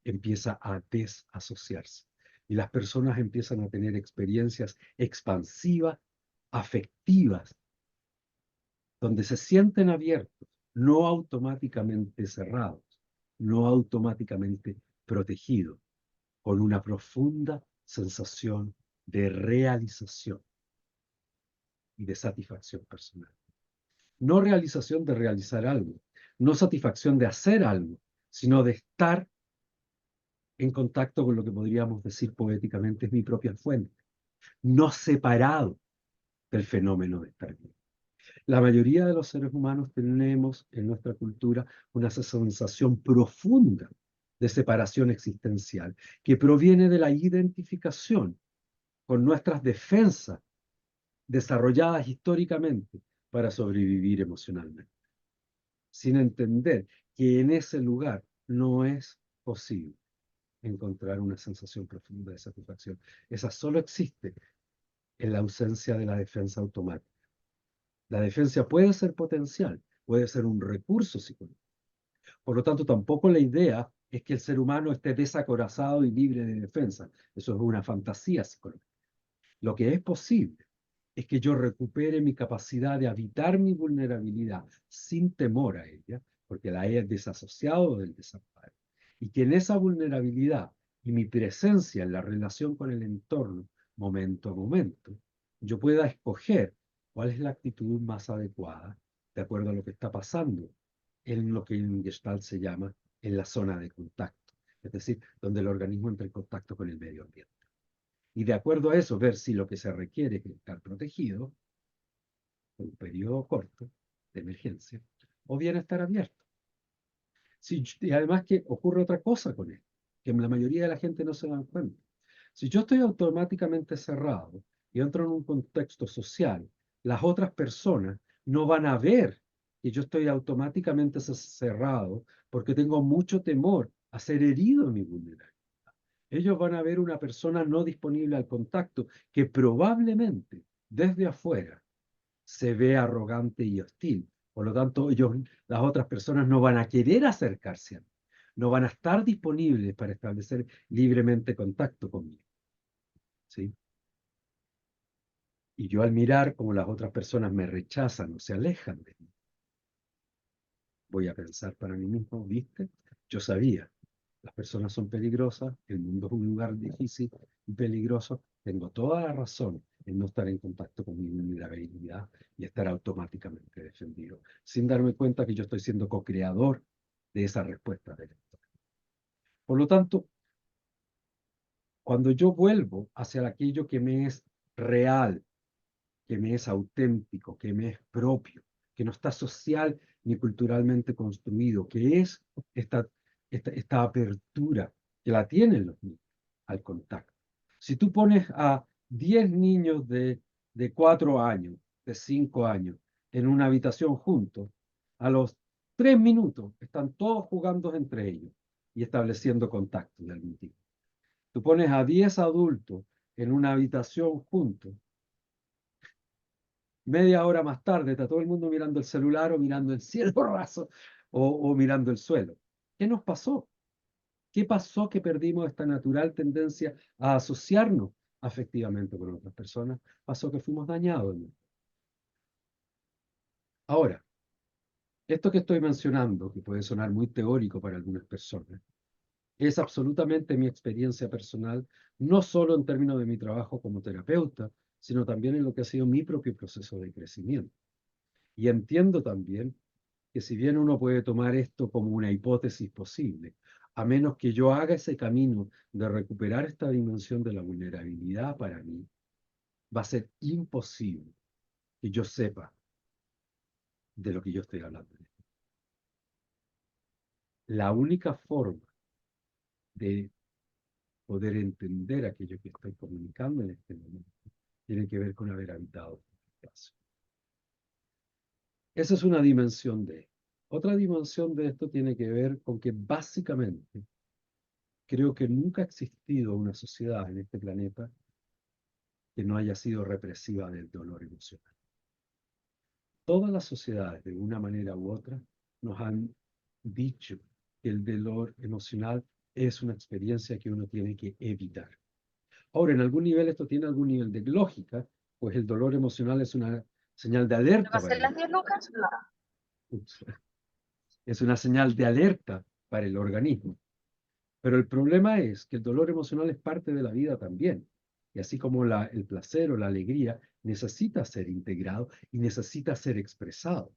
Speaker 2: empieza a desasociarse. Y las personas empiezan a tener experiencias expansivas, afectivas, donde se sienten abiertos, no automáticamente cerrados, no automáticamente protegidos, con una profunda sensación de realización y de satisfacción personal. No realización de realizar algo, no satisfacción de hacer algo, sino de estar en contacto con lo que podríamos decir poéticamente es mi propia fuente, no separado del fenómeno de estar bien. La mayoría de los seres humanos tenemos en nuestra cultura una sensación profunda de separación existencial que proviene de la identificación con nuestras defensas desarrolladas históricamente para sobrevivir emocionalmente, sin entender que en ese lugar no es posible encontrar una sensación profunda de satisfacción. Esa solo existe en la ausencia de la defensa automática. La defensa puede ser potencial, puede ser un recurso psicológico. Por lo tanto, tampoco la idea es que el ser humano esté desacorazado y libre de defensa. Eso es una fantasía psicológica. Lo que es posible es que yo recupere mi capacidad de habitar mi vulnerabilidad sin temor a ella, porque la he desasociado del desamparo. Y que en esa vulnerabilidad y mi presencia en la relación con el entorno, momento a momento, yo pueda escoger cuál es la actitud más adecuada de acuerdo a lo que está pasando en lo que en Gestalt se llama en la zona de contacto, es decir, donde el organismo entra en contacto con el medio ambiente. Y de acuerdo a eso, ver si lo que se requiere es estar protegido por un periodo corto de emergencia o bien estar abierto. Y además que ocurre otra cosa con esto, que la mayoría de la gente no se da cuenta. Si yo estoy automáticamente cerrado y entro en un contexto social, las otras personas no van a ver que yo estoy automáticamente cerrado porque tengo mucho temor a ser herido en mi vulnerabilidad. Ellos van a ver una persona no disponible al contacto que probablemente desde afuera se ve arrogante y hostil. Por lo tanto, las otras personas no van a querer acercarse a mí, no van a estar disponibles para establecer libremente contacto conmigo. ¿Sí? Y yo al mirar como las otras personas me rechazan o se alejan de mí, voy a pensar para mí mismo, ¿viste? Yo sabía, las personas son peligrosas, el mundo es un lugar difícil y peligroso, tengo toda la razón en no estar en contacto con mi vulnerabilidad y estar automáticamente defendido, sin darme cuenta que yo estoy siendo co-creador de esa respuesta del entorno. Por lo tanto, Cuando yo vuelvo hacia aquello que me es real, que me es auténtico, que me es propio, que no está social ni culturalmente construido, que es esta, esta apertura que la tienen los niños al contacto. Si tú pones a 10 niños de 4 años, de 5 años, en una habitación juntos, a los 3 minutos están todos jugando entre ellos y estableciendo contacto de algún tipo. Tú pones a 10 adultos en una habitación juntos, media hora más tarde está todo el mundo mirando el celular o mirando el cielo raso o mirando el suelo. ¿Qué nos pasó? ¿Qué pasó que perdimos esta natural tendencia a asociarnos afectivamente con otras personas? Pasó que fuimos dañados. Ahora, esto que estoy mencionando, que puede sonar muy teórico para algunas personas, es absolutamente mi experiencia personal, no solo en términos de mi trabajo como terapeuta, sino también en lo que ha sido mi propio proceso de crecimiento. Y entiendo también que si bien uno puede tomar esto como una hipótesis posible, a menos que yo haga ese camino de recuperar esta dimensión de la vulnerabilidad para mí, va a ser imposible que yo sepa de lo que yo estoy hablando. La única forma de poder entender aquello que estoy comunicando en este momento tiene que ver con haber habitado el espacio. Esa es una dimensión de esto. Otra dimensión de esto tiene que ver con que básicamente creo que nunca ha existido una sociedad en este planeta que no haya sido represiva del dolor emocional. Todas las sociedades, de una manera u otra, nos han dicho que el dolor emocional es una experiencia que uno tiene que evitar. Ahora, en algún nivel esto tiene algún nivel de lógica, pues el dolor emocional es una señal de
Speaker 3: ¿Me
Speaker 2: alerta
Speaker 3: pasé
Speaker 2: para el,
Speaker 3: las 10 lucas? No.
Speaker 2: es una señal de alerta para el organismo. Pero el problema es que el dolor emocional es parte de la vida también. Y así como el placer o la alegría necesita ser integrado y necesita ser expresado.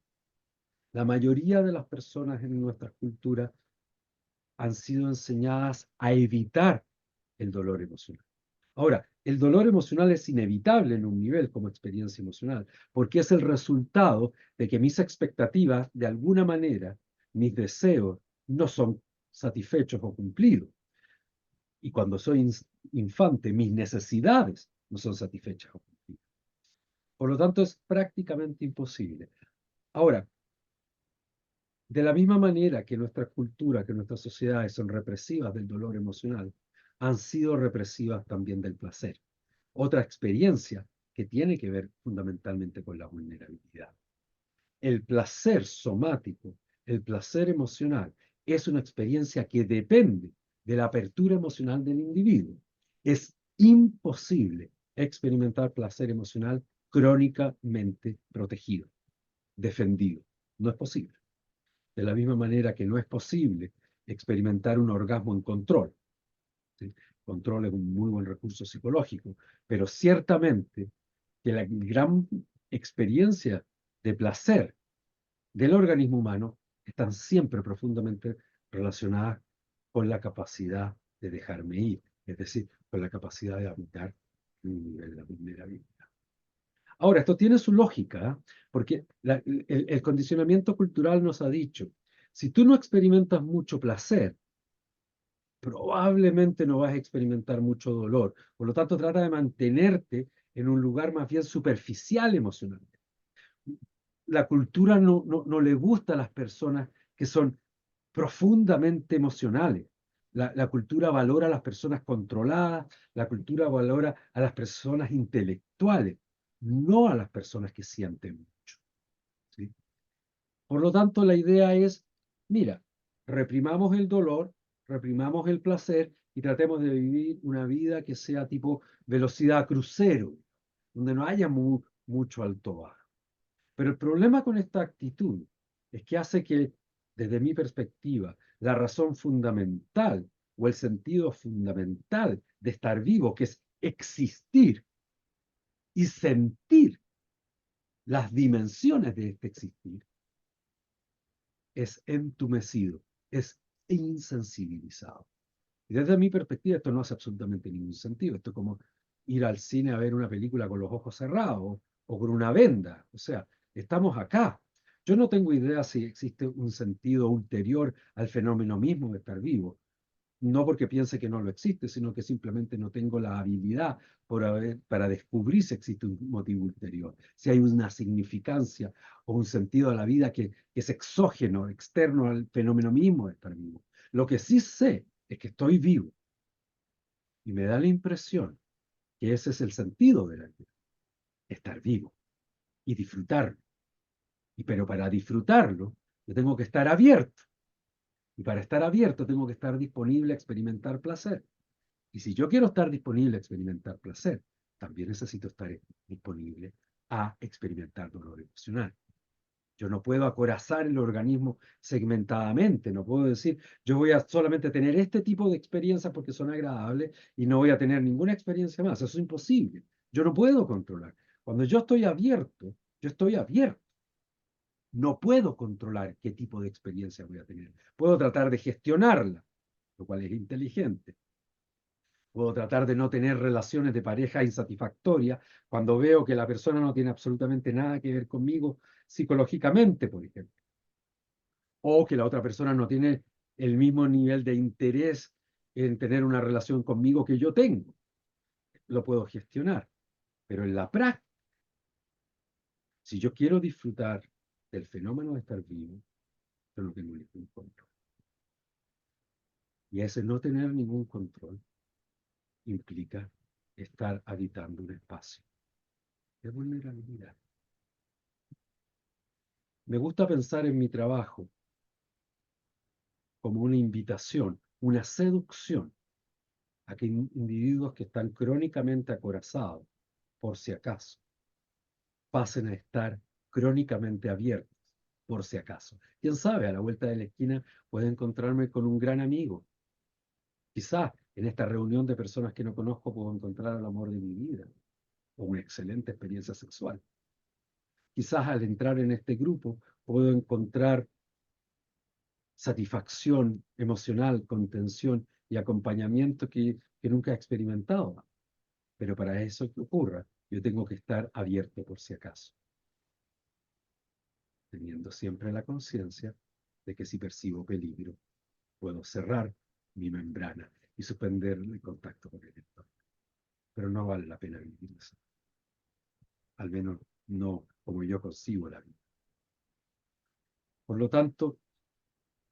Speaker 2: La mayoría de las personas en nuestras culturas han sido enseñadas a evitar el dolor emocional. Ahora, el dolor emocional es inevitable en un nivel como experiencia emocional, porque es el resultado de que mis expectativas, de alguna manera, mis deseos, no son satisfechos o cumplidos. Y cuando soy infante, mis necesidades no son satisfechas o cumplidas. Por lo tanto, es prácticamente imposible. Ahora, de la misma manera que nuestra cultura, que nuestras sociedades son represivas del dolor emocional, han sido represivas también del placer. Otra experiencia que tiene que ver fundamentalmente con la vulnerabilidad. El placer somático, el placer emocional, es una experiencia que depende de la apertura emocional del individuo. Es imposible experimentar placer emocional crónicamente protegido, defendido. No es posible. De la misma manera que no es posible experimentar un orgasmo en control. ¿Sí? Control es un muy buen recurso psicológico, pero ciertamente que la gran experiencia de placer del organismo humano están siempre profundamente relacionadas con la capacidad de dejarme ir, es decir, con la capacidad de habitar la vulnerabilidad. Ahora, esto tiene su lógica, ¿eh? Porque el condicionamiento cultural nos ha dicho, si tú no experimentas mucho placer, probablemente no vas a experimentar mucho dolor. Por lo tanto, trata de mantenerte en un lugar más bien superficial emocionalmente. La cultura no le gusta a las personas que son profundamente emocionales. La cultura valora a las personas controladas, la cultura valora a las personas intelectuales, no a las personas que sienten mucho. ¿Sí? Por lo tanto, la idea es, mira, reprimamos el dolor, reprimamos el placer y tratemos de vivir una vida que sea tipo velocidad crucero, donde no haya mucho alto bajo. Pero el problema con esta actitud es que hace que, desde mi perspectiva, la razón fundamental o el sentido fundamental de estar vivo, que es existir y sentir las dimensiones de este existir, es entumecido, es insensibilizado. Y desde mi perspectiva esto no hace absolutamente ningún sentido. Esto es como ir al cine a ver una película con los ojos cerrados o con una venda. O sea, estamos acá. Yo no tengo idea si existe un sentido ulterior al fenómeno mismo de estar vivo. No porque piense que no lo existe, sino que simplemente no tengo la habilidad para descubrir si existe un motivo ulterior, si hay una significancia o un sentido a la vida que es exógeno, externo al fenómeno mismo de estar vivo. Lo que sí sé es que estoy vivo y me da la impresión que ese es el sentido de la vida, estar vivo y disfrutarlo. Pero para disfrutarlo, yo tengo que estar abierto. Y para estar abierto, tengo que estar disponible a experimentar placer. Y si yo quiero estar disponible a experimentar placer, también necesito estar disponible a experimentar dolor emocional. Yo no puedo acorazar el organismo segmentadamente, no puedo decir, yo voy a solamente tener este tipo de experiencias porque son agradables y no voy a tener ninguna experiencia más. Eso es imposible. Yo no puedo controlar. Cuando yo estoy abierto, yo estoy abierto. No puedo controlar qué tipo de experiencia voy a tener. Puedo tratar de gestionarla, lo cual es inteligente. Puedo tratar de no tener relaciones de pareja insatisfactorias cuando veo que la persona no tiene absolutamente nada que ver conmigo psicológicamente, por ejemplo. O que la otra persona no tiene el mismo nivel de interés en tener una relación conmigo que yo tengo. Lo puedo gestionar. Pero en la práctica, si yo quiero disfrutar del fenómeno de estar vivo, yo no tengo ningún control. Y ese no tener ningún control implica estar habitando un espacio de vulnerabilidad. Me gusta pensar en mi trabajo como una invitación, una seducción a que individuos que están crónicamente acorazados, por si acaso, pasen a estar crónicamente abiertos, por si acaso. Quién sabe, a la vuelta de la esquina puedo encontrarme con un gran amigo. Quizás en esta reunión de personas que no conozco puedo encontrar el amor de mi vida o una excelente experiencia sexual. Quizás al entrar en este grupo puedo encontrar satisfacción emocional, contención y acompañamiento que nunca he experimentado. Pero para eso que ocurra, yo tengo que estar abierto por si acaso, teniendo siempre la conciencia de que si percibo peligro, puedo cerrar mi membrana y suspender el contacto con el entorno. Pero no vale la pena vivir eso, al menos no como yo concibo la vida. Por lo tanto,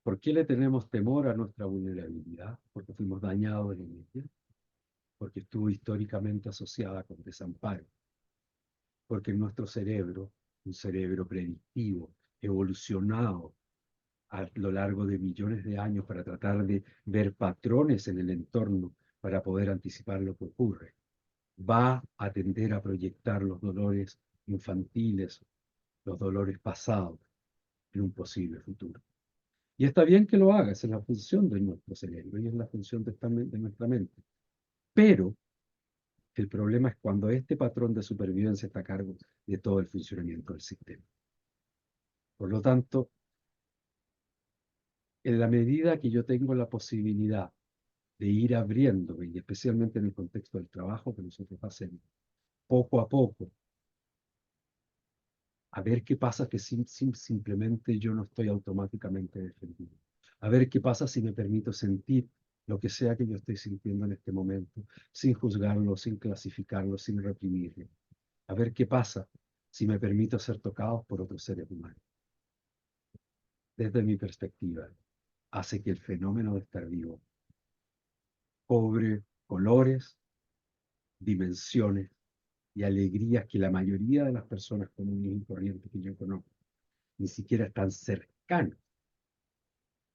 Speaker 2: ¿por qué le tenemos temor a nuestra vulnerabilidad? Porque fuimos dañados en ella, porque estuvo históricamente asociada con desamparo, porque en nuestro cerebro, un cerebro predictivo, evolucionado a lo largo de millones de años para tratar de ver patrones en el entorno para poder anticipar lo que ocurre, va a tender a proyectar los dolores infantiles, los dolores pasados en un posible futuro. Y está bien que lo haga, esa es la función de nuestro cerebro y es la función de nuestra mente. Pero el problema es cuando este patrón de supervivencia está a cargo de todo el funcionamiento del sistema. Por lo tanto, en la medida que yo tengo la posibilidad de ir abriéndome, y especialmente en el contexto del trabajo que nosotros hacemos, poco a poco, a ver qué pasa que simplemente yo no estoy automáticamente defendido. A ver qué pasa si me permito sentir lo que sea que yo estoy sintiendo en este momento, sin juzgarlo, sin clasificarlo, sin reprimirlo. A ver qué pasa si me permito ser tocado por otros seres humanos. Desde mi perspectiva, hace que el fenómeno de estar vivo cobre colores, dimensiones y alegrías que la mayoría de las personas comunes y corrientes que yo conozco ni siquiera están cercanos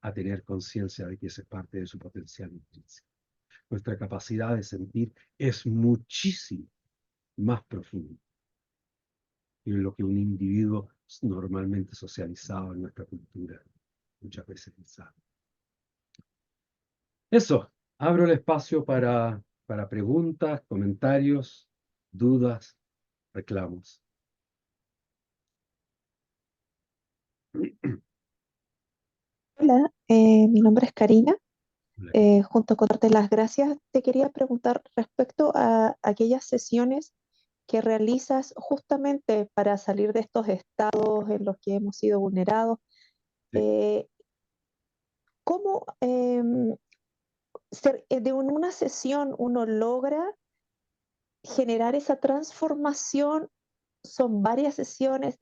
Speaker 2: a tener conciencia de que esa es parte de su potencial intrínseco. Nuestra capacidad de sentir es muchísimo más profunda que lo que un individuo normalmente socializado en nuestra cultura muchas veces sabe. Eso, abro el espacio para preguntas, comentarios, dudas, reclamos.
Speaker 3: Hola, mi nombre es Karina. junto con darte las gracias, te quería preguntar respecto a aquellas sesiones que realizas justamente para salir de estos estados en los que hemos sido vulnerados.
Speaker 2: Sí.
Speaker 3: eh, ¿Cómo de una sesión uno logra generar esa transformación? Son varias sesiones,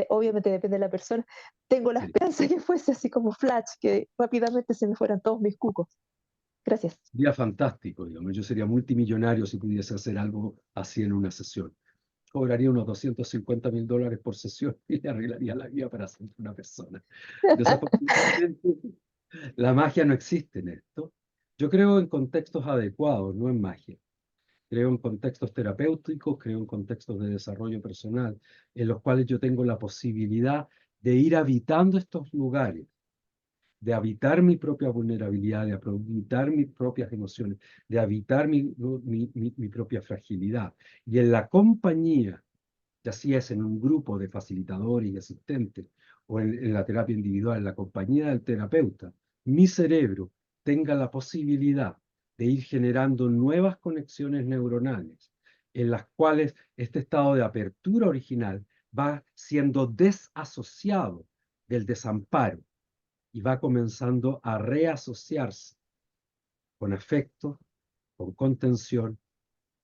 Speaker 3: obviamente depende de la persona. Tengo la
Speaker 2: Sí.
Speaker 3: esperanza que fuese así como flash, que rápidamente se me fueran todos mis cucos. Gracias.
Speaker 2: Sería fantástico, digamos. Yo sería multimillonario si pudiese hacer algo así en una sesión. Cobraría unos $250.000 por sesión y le arreglaría la vida para siempre a una persona. Desafortunadamente, la magia no existe en esto. Yo creo en contextos adecuados, no en magia. Creo en contextos terapéuticos, creo en contextos de desarrollo personal, en los cuales yo tengo la posibilidad de ir habitando estos lugares, de habitar mi propia vulnerabilidad, de habitar mis propias emociones, de habitar mi propia fragilidad. Y en la compañía, ya sea es en un grupo de facilitadores y asistentes o en la terapia individual, en la compañía del terapeuta, mi cerebro tenga la posibilidad de ir generando nuevas conexiones neuronales en las cuales este estado de apertura original va siendo desasociado del desamparo y va comenzando a reasociarse con afecto, con contención,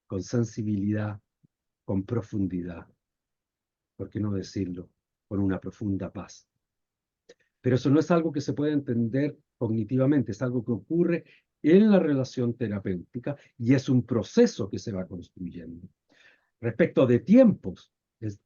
Speaker 2: con sensibilidad, con profundidad, ¿por qué no decirlo? Con una profunda paz. Pero eso no es algo que se puede entender cognitivamente, es algo que ocurre en la relación terapéutica y es un proceso que se va construyendo. Respecto de tiempos,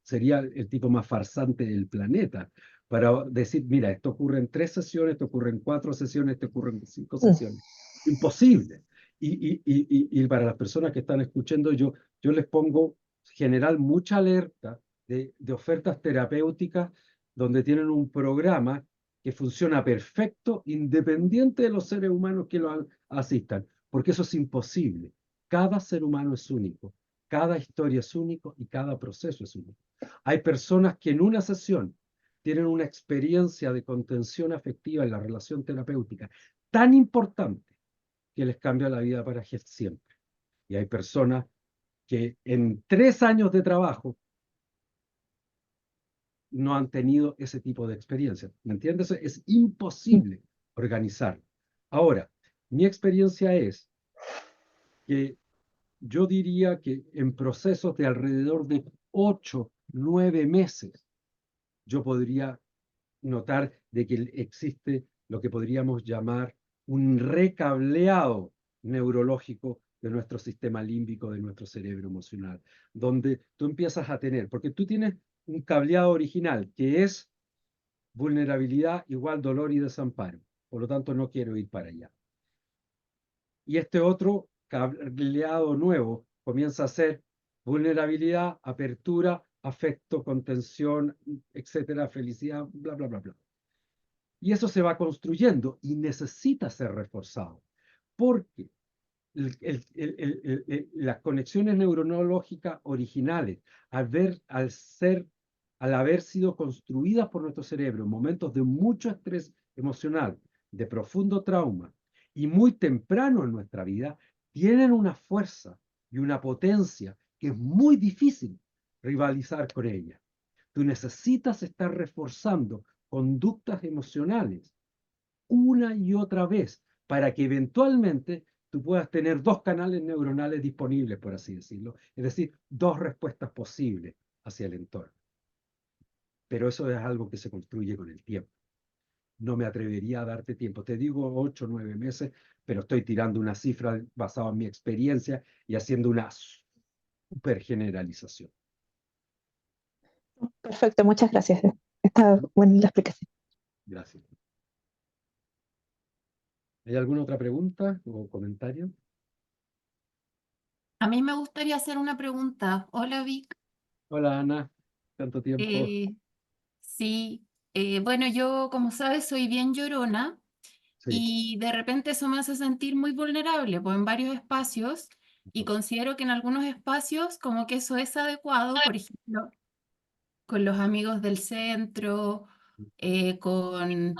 Speaker 2: sería el tipo más farsante del planeta para decir, mira, esto ocurre en 3 sesiones, esto ocurre en 4 sesiones, esto ocurre en 5 sesiones. Imposible. Y para las personas que están escuchando, yo les pongo general mucha alerta de ofertas terapéuticas donde tienen un programa que funciona perfecto, independiente de los seres humanos que lo asistan, porque eso es imposible. Cada ser humano es único. Cada historia es único y cada proceso es único. Hay personas que en una sesión tienen una experiencia de contención afectiva en la relación terapéutica tan importante que les cambia la vida para siempre. Y hay personas que en 3 años de trabajo no han tenido ese tipo de experiencia. ¿Me entiendes? Es imposible organizar. Ahora, mi experiencia es que yo diría que en procesos de alrededor de 8, 9 meses, yo podría notar de que existe lo que podríamos llamar un recableado neurológico de nuestro sistema límbico, de nuestro cerebro emocional, donde tú empiezas a tener, porque tú tienes un cableado original que es vulnerabilidad igual dolor y desamparo, por lo tanto no quiero ir para allá. Y este otro cableado nuevo comienza a ser vulnerabilidad, apertura, afecto, contención, etcétera, felicidad, bla, bla, bla, bla. Y eso se va construyendo y necesita ser reforzado, porque las conexiones neuronológicas originales, al haber sido construidas por nuestro cerebro en momentos de mucho estrés emocional, de profundo trauma y muy temprano en nuestra vida, tienen una fuerza y una potencia que es muy difícil rivalizar con ella. Tú necesitas estar reforzando conductas emocionales una y otra vez para que eventualmente tú puedas tener 2 canales neuronales disponibles, por así decirlo, es decir, 2 respuestas posibles hacia el entorno. Pero eso es algo que se construye con el tiempo. No me atrevería a darte tiempo. Te digo 8 o 9 meses, pero estoy tirando una cifra basada en mi experiencia y haciendo una super generalización.
Speaker 3: Perfecto, muchas gracias. Está buena la explicación.
Speaker 2: Gracias. ¿Hay alguna otra pregunta o comentario?
Speaker 4: A mí me gustaría hacer una pregunta. Hola, Vic.
Speaker 2: Hola Ana, tanto tiempo.
Speaker 4: Eh, sí, bueno, yo, como sabes, soy bien llorona
Speaker 2: Sí.
Speaker 4: y de repente eso me hace sentir muy vulnerable, pues en varios espacios y considero que en algunos espacios como que eso es adecuado, por ejemplo, con los amigos del centro, con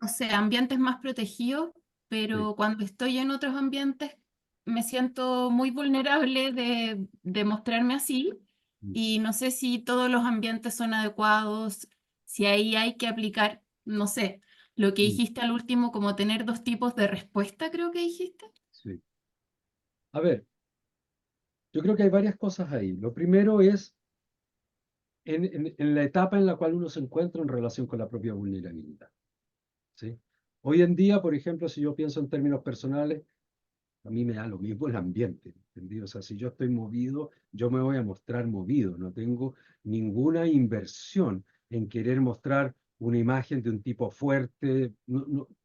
Speaker 4: no sé, ambientes más protegidos,
Speaker 2: Sí.
Speaker 4: pero cuando estoy en otros ambientes me siento muy vulnerable de mostrarme así
Speaker 2: Mm,
Speaker 4: y no sé si todos los ambientes son adecuados, si ahí hay que aplicar, no sé, lo que
Speaker 2: mm,
Speaker 4: dijiste al último, como tener dos tipos de respuesta, creo que dijiste.
Speaker 2: sí. A ver, yo creo que hay varias cosas ahí. Lo primero es en la etapa en la cual uno se encuentra en relación con la propia vulnerabilidad, ¿sí? Hoy en día, por ejemplo, si yo pienso en términos personales, a mí me da lo mismo el ambiente, ¿entendido? O sea, si yo estoy movido, yo me voy a mostrar movido, no tengo ninguna inversión en querer mostrar una imagen de un tipo fuerte,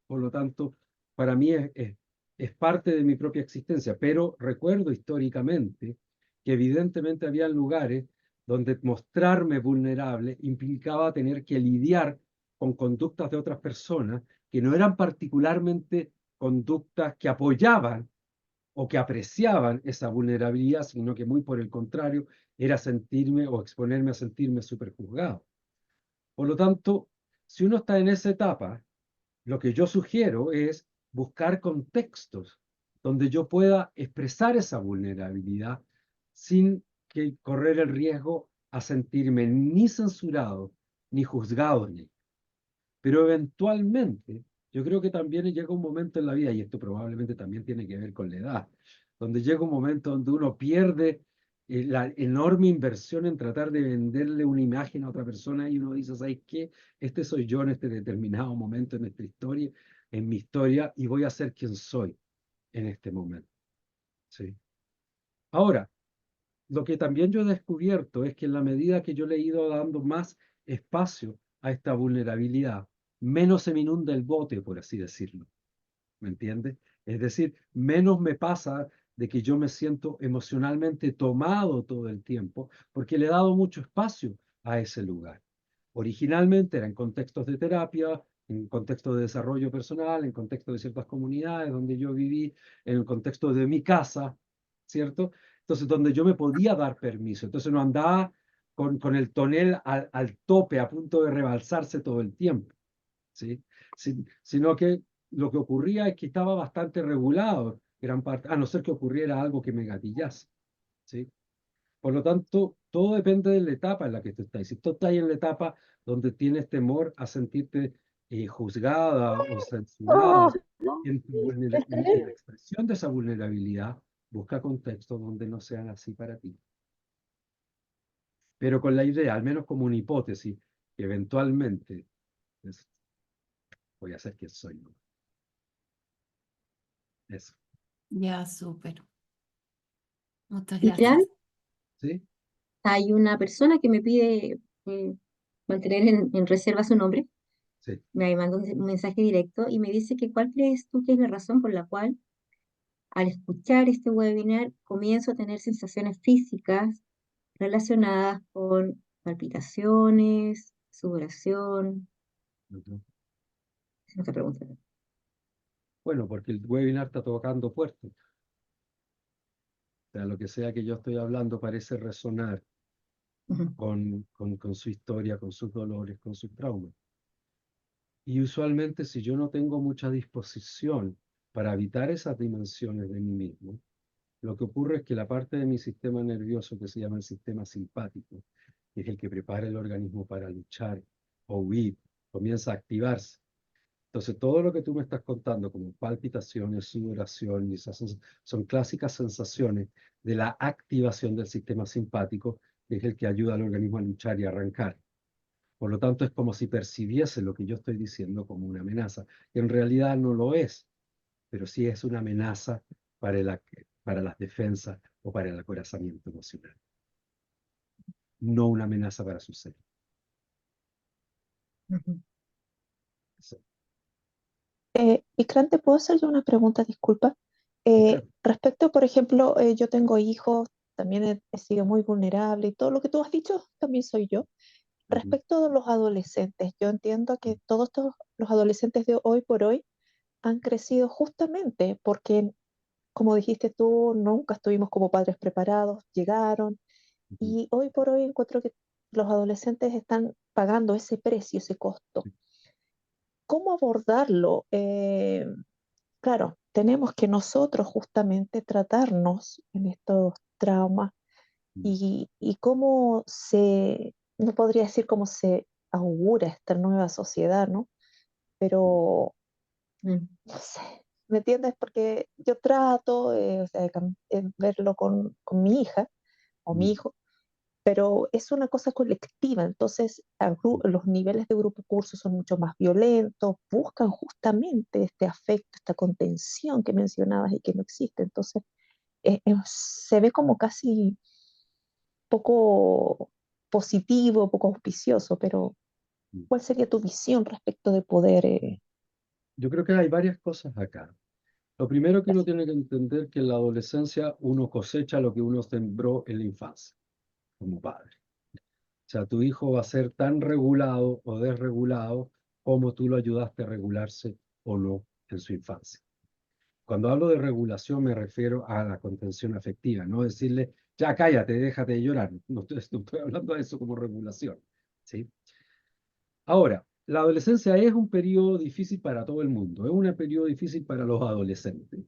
Speaker 2: por lo tanto, para mí es parte de mi propia existencia, pero recuerdo históricamente que evidentemente había lugares donde mostrarme vulnerable implicaba tener que lidiar con conductas de otras personas que no eran particularmente conductas que apoyaban o que apreciaban esa vulnerabilidad, sino que muy por el contrario, era sentirme o exponerme a sentirme superjuzgado. Por lo tanto, si uno está en esa etapa, lo que yo sugiero es buscar contextos donde yo pueda expresar esa vulnerabilidad sin que correr el riesgo a sentirme ni censurado ni juzgado en ello. Pero eventualmente, yo creo que también llega un momento en la vida, y esto probablemente también tiene que ver con la edad, donde llega un momento donde uno pierde la enorme inversión en tratar de venderle una imagen a otra persona y uno dice, ¿sabes qué? Este soy yo en este determinado momento en nuestra historia, en mi historia, y voy a ser quien soy en este momento. ¿Sí? Ahora, lo que también yo he descubierto es que en la medida que yo le he ido dando más espacio a esta vulnerabilidad, menos se me inunda el bote, por así decirlo. ¿Me entiendes? Es decir, menos me pasa de que yo me siento emocionalmente tomado todo el tiempo porque le he dado mucho espacio a ese lugar. Originalmente era en contextos de terapia, en contextos de desarrollo personal, en contextos de ciertas comunidades donde yo viví, en el contexto de mi casa, ¿cierto? Entonces, donde yo me podía dar permiso. Entonces, no andaba con el tonel al tope, a punto de rebalsarse todo el tiempo, ¿sí? Sino que lo que ocurría es que estaba bastante regulado, gran parte, a no ser que ocurriera algo que me gatillase, ¿sí? Por lo tanto, todo depende de la etapa en la que tú estás. Si tú estás en la etapa donde tienes temor a sentirte juzgada o censurada en la expresión de esa vulnerabilidad, busca contextos donde no sean así para ti. Pero con la idea, al menos como una hipótesis, que eventualmente pues, voy a ser quien soy, ¿no? Eso.
Speaker 4: Ya, súper. Muchas
Speaker 1: Y Fran,
Speaker 4: gracias.
Speaker 2: ¿Sí?
Speaker 1: hay una persona que me pide mantener en reserva su nombre.
Speaker 2: Sí.
Speaker 1: Me mandó un mensaje directo y me dice que cuál crees tú que es la razón por la cual al escuchar este webinar comienzo a tener sensaciones físicas relacionadas con palpitaciones, sudoración.
Speaker 2: Ujú.
Speaker 1: Es nuestra pregunta.
Speaker 2: Bueno, porque el webinar está tocando puertas. O sea, lo que sea que yo estoy hablando parece resonar
Speaker 1: Ujú.
Speaker 2: con su historia, con sus dolores, con sus traumas. Y usualmente si yo no tengo mucha disposición para evitar esas dimensiones de mí mismo, lo que ocurre es que la parte de mi sistema nervioso que se llama el sistema simpático, que es el que prepara el organismo para luchar o huir, comienza a activarse. Entonces, todo lo que tú me estás contando, como palpitaciones, sudoración, y esas son clásicas sensaciones de la activación del sistema simpático, que es el que ayuda al organismo a luchar y arrancar. Por lo tanto, es como si percibiese lo que yo estoy diciendo como una amenaza, que en realidad no lo es, pero sí es una amenaza para las defensas o para el acorazamiento emocional, no una amenaza para su ser.
Speaker 1: Ujú.
Speaker 2: Eso.
Speaker 3: Ikran, ¿te puedo hacer yo una pregunta? Disculpa.
Speaker 2: Sí, claro.
Speaker 3: Respecto, por ejemplo, yo tengo hijos, también he sido muy vulnerable y todo lo que tú has dicho, también soy yo.
Speaker 2: Ujú,
Speaker 3: Respecto de los adolescentes, yo entiendo que todos los adolescentes de hoy por hoy han crecido justamente porque, como dijiste tú, nunca estuvimos como padres preparados, llegaron
Speaker 2: ujú,
Speaker 3: y hoy por hoy encuentro que los adolescentes están pagando ese precio, ese costo. ¿cómo abordarlo? Claro, tenemos que nosotros justamente tratarnos en estos traumas y cómo no podría decir cómo se augura esta nueva sociedad, ¿no? Pero
Speaker 1: Mm,
Speaker 3: no sé, ¿me entiendes? Porque yo trato, o sea, verlo con mi hija o mi
Speaker 2: Mm.
Speaker 3: hijo, pero es una cosa colectiva, entonces los niveles de grupo curso son mucho más violentos, buscan justamente este afecto, esta contención que mencionabas y que no existe, entonces se ve como casi poco positivo, poco auspicioso, pero ¿cuál sería tu visión respecto de poder?
Speaker 2: Yo creo que hay varias cosas acá. Lo primero que uno
Speaker 3: Gracias.
Speaker 2: tiene que entender que en la adolescencia uno cosecha lo que uno sembró en la infancia, como padre. O sea, tu hijo va a ser tan regulado o desregulado como tú lo ayudaste a regularse o no en su infancia. Cuando hablo de regulación me refiero a la contención afectiva, no decirle, ya cállate, déjate de llorar. No estoy hablando de eso como regulación, ¿sí? Ahora, la adolescencia es un periodo difícil para todo el mundo, es un periodo difícil para los adolescentes,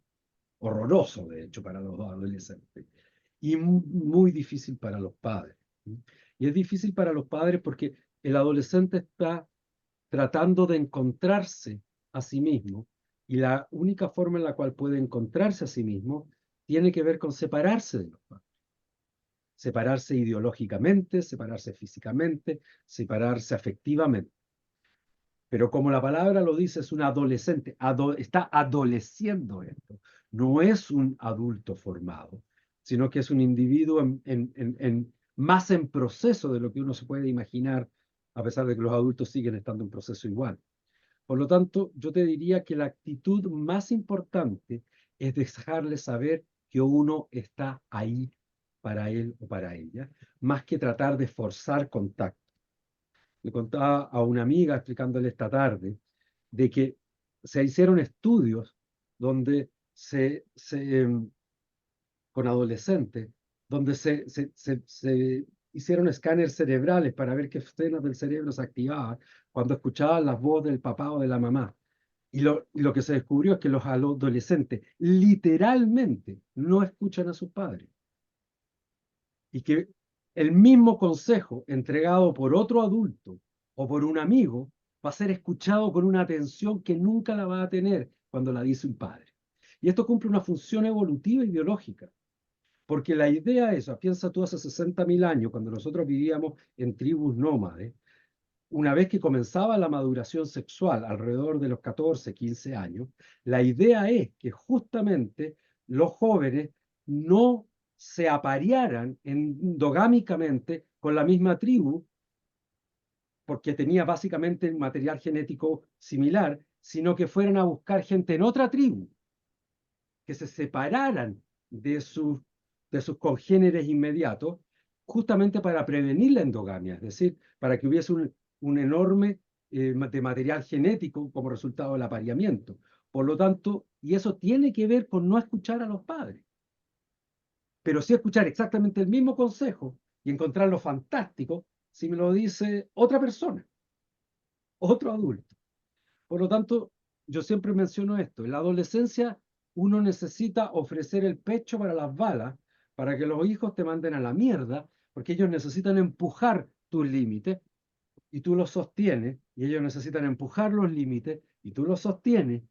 Speaker 2: horroroso de hecho para los adolescentes, y muy difícil para los padres. ¿Sí? Y es difícil para los padres porque el adolescente está tratando de encontrarse a sí mismo y la única forma en la cual puede encontrarse a sí mismo tiene que ver con separarse de los padres. Separarse ideológicamente, separarse físicamente, separarse afectivamente. Pero como la palabra lo dice, es un adolescente, está adoleciendo esto. No es un adulto formado, sino que es un individuo más en proceso de lo que uno se puede imaginar, a pesar de que los adultos siguen estando en proceso igual. Por lo tanto, yo te diría que la actitud más importante es dejarle saber que uno está ahí para él o para ella, más que tratar de forzar contacto. Le contaba a una amiga explicándole esta tarde de que se hicieron estudios donde con adolescentes, donde se hicieron escáneres cerebrales para ver qué zonas del cerebro se activaban cuando escuchaban las voces del papá o de la mamá. Y lo que se descubrió es que los adolescentes literalmente no escuchan a sus padres. Y que el mismo consejo entregado por otro adulto o por un amigo va a ser escuchado con una atención que nunca la va a tener cuando la dice un padre. Y esto cumple una función evolutiva y biológica. Porque la idea es, piensa tú hace 60.000 años, cuando nosotros vivíamos en tribus nómades, una vez que comenzaba la maduración sexual, alrededor de los 14, 15 años, la idea es que justamente los jóvenes no se aparearan endogámicamente con la misma tribu, porque tenía básicamente un material genético similar, sino que fueran a buscar gente en otra tribu, que se separaran de sus congéneres inmediatos, justamente para prevenir la endogamia, es decir, para que hubiese un enorme de material genético como resultado del apareamiento. Por lo tanto, y eso tiene que ver con no escuchar a los padres, pero sí escuchar exactamente el mismo consejo y encontrarlo fantástico si me lo dice otra persona, otro adulto. Por lo tanto, yo siempre menciono esto, en la adolescencia uno necesita ofrecer el pecho para las balas, para que los hijos te manden a la mierda, porque ellos necesitan empujar tus límites y tú los sostienes, y ellos necesitan empujar los límites y tú los sostienes,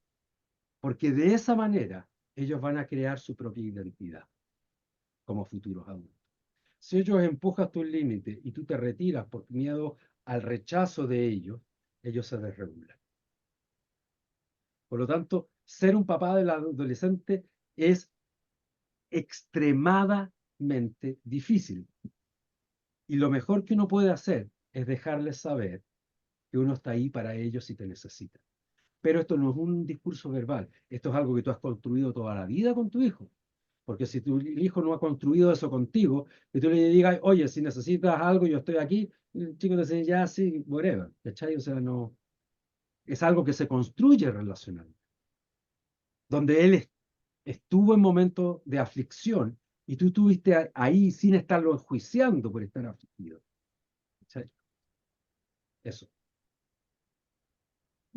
Speaker 2: porque de esa manera ellos van a crear su propia identidad como futuros adultos. Si ellos empujan tus límites y tú te retiras por miedo al rechazo de ellos, ellos se desregulan. Por lo tanto, ser un papá del adolescente es extremadamente difícil. Y lo mejor que uno puede hacer es dejarles saber que uno está ahí para ellos si te necesitan. Pero esto no es un discurso verbal, esto es algo que tú has construido toda la vida con tu hijo. Porque si tu hijo no ha construido eso contigo, y tú le digas, oye, si necesitas algo, yo estoy aquí, el chico te dice, ya, sí, whatever. ¿Cachai? O sea, no, es algo que se construye relacional, donde él estuvo en momentos de aflicción y tú estuviste ahí sin estarlo enjuiciando por estar afligido. ¿Sí? Eso.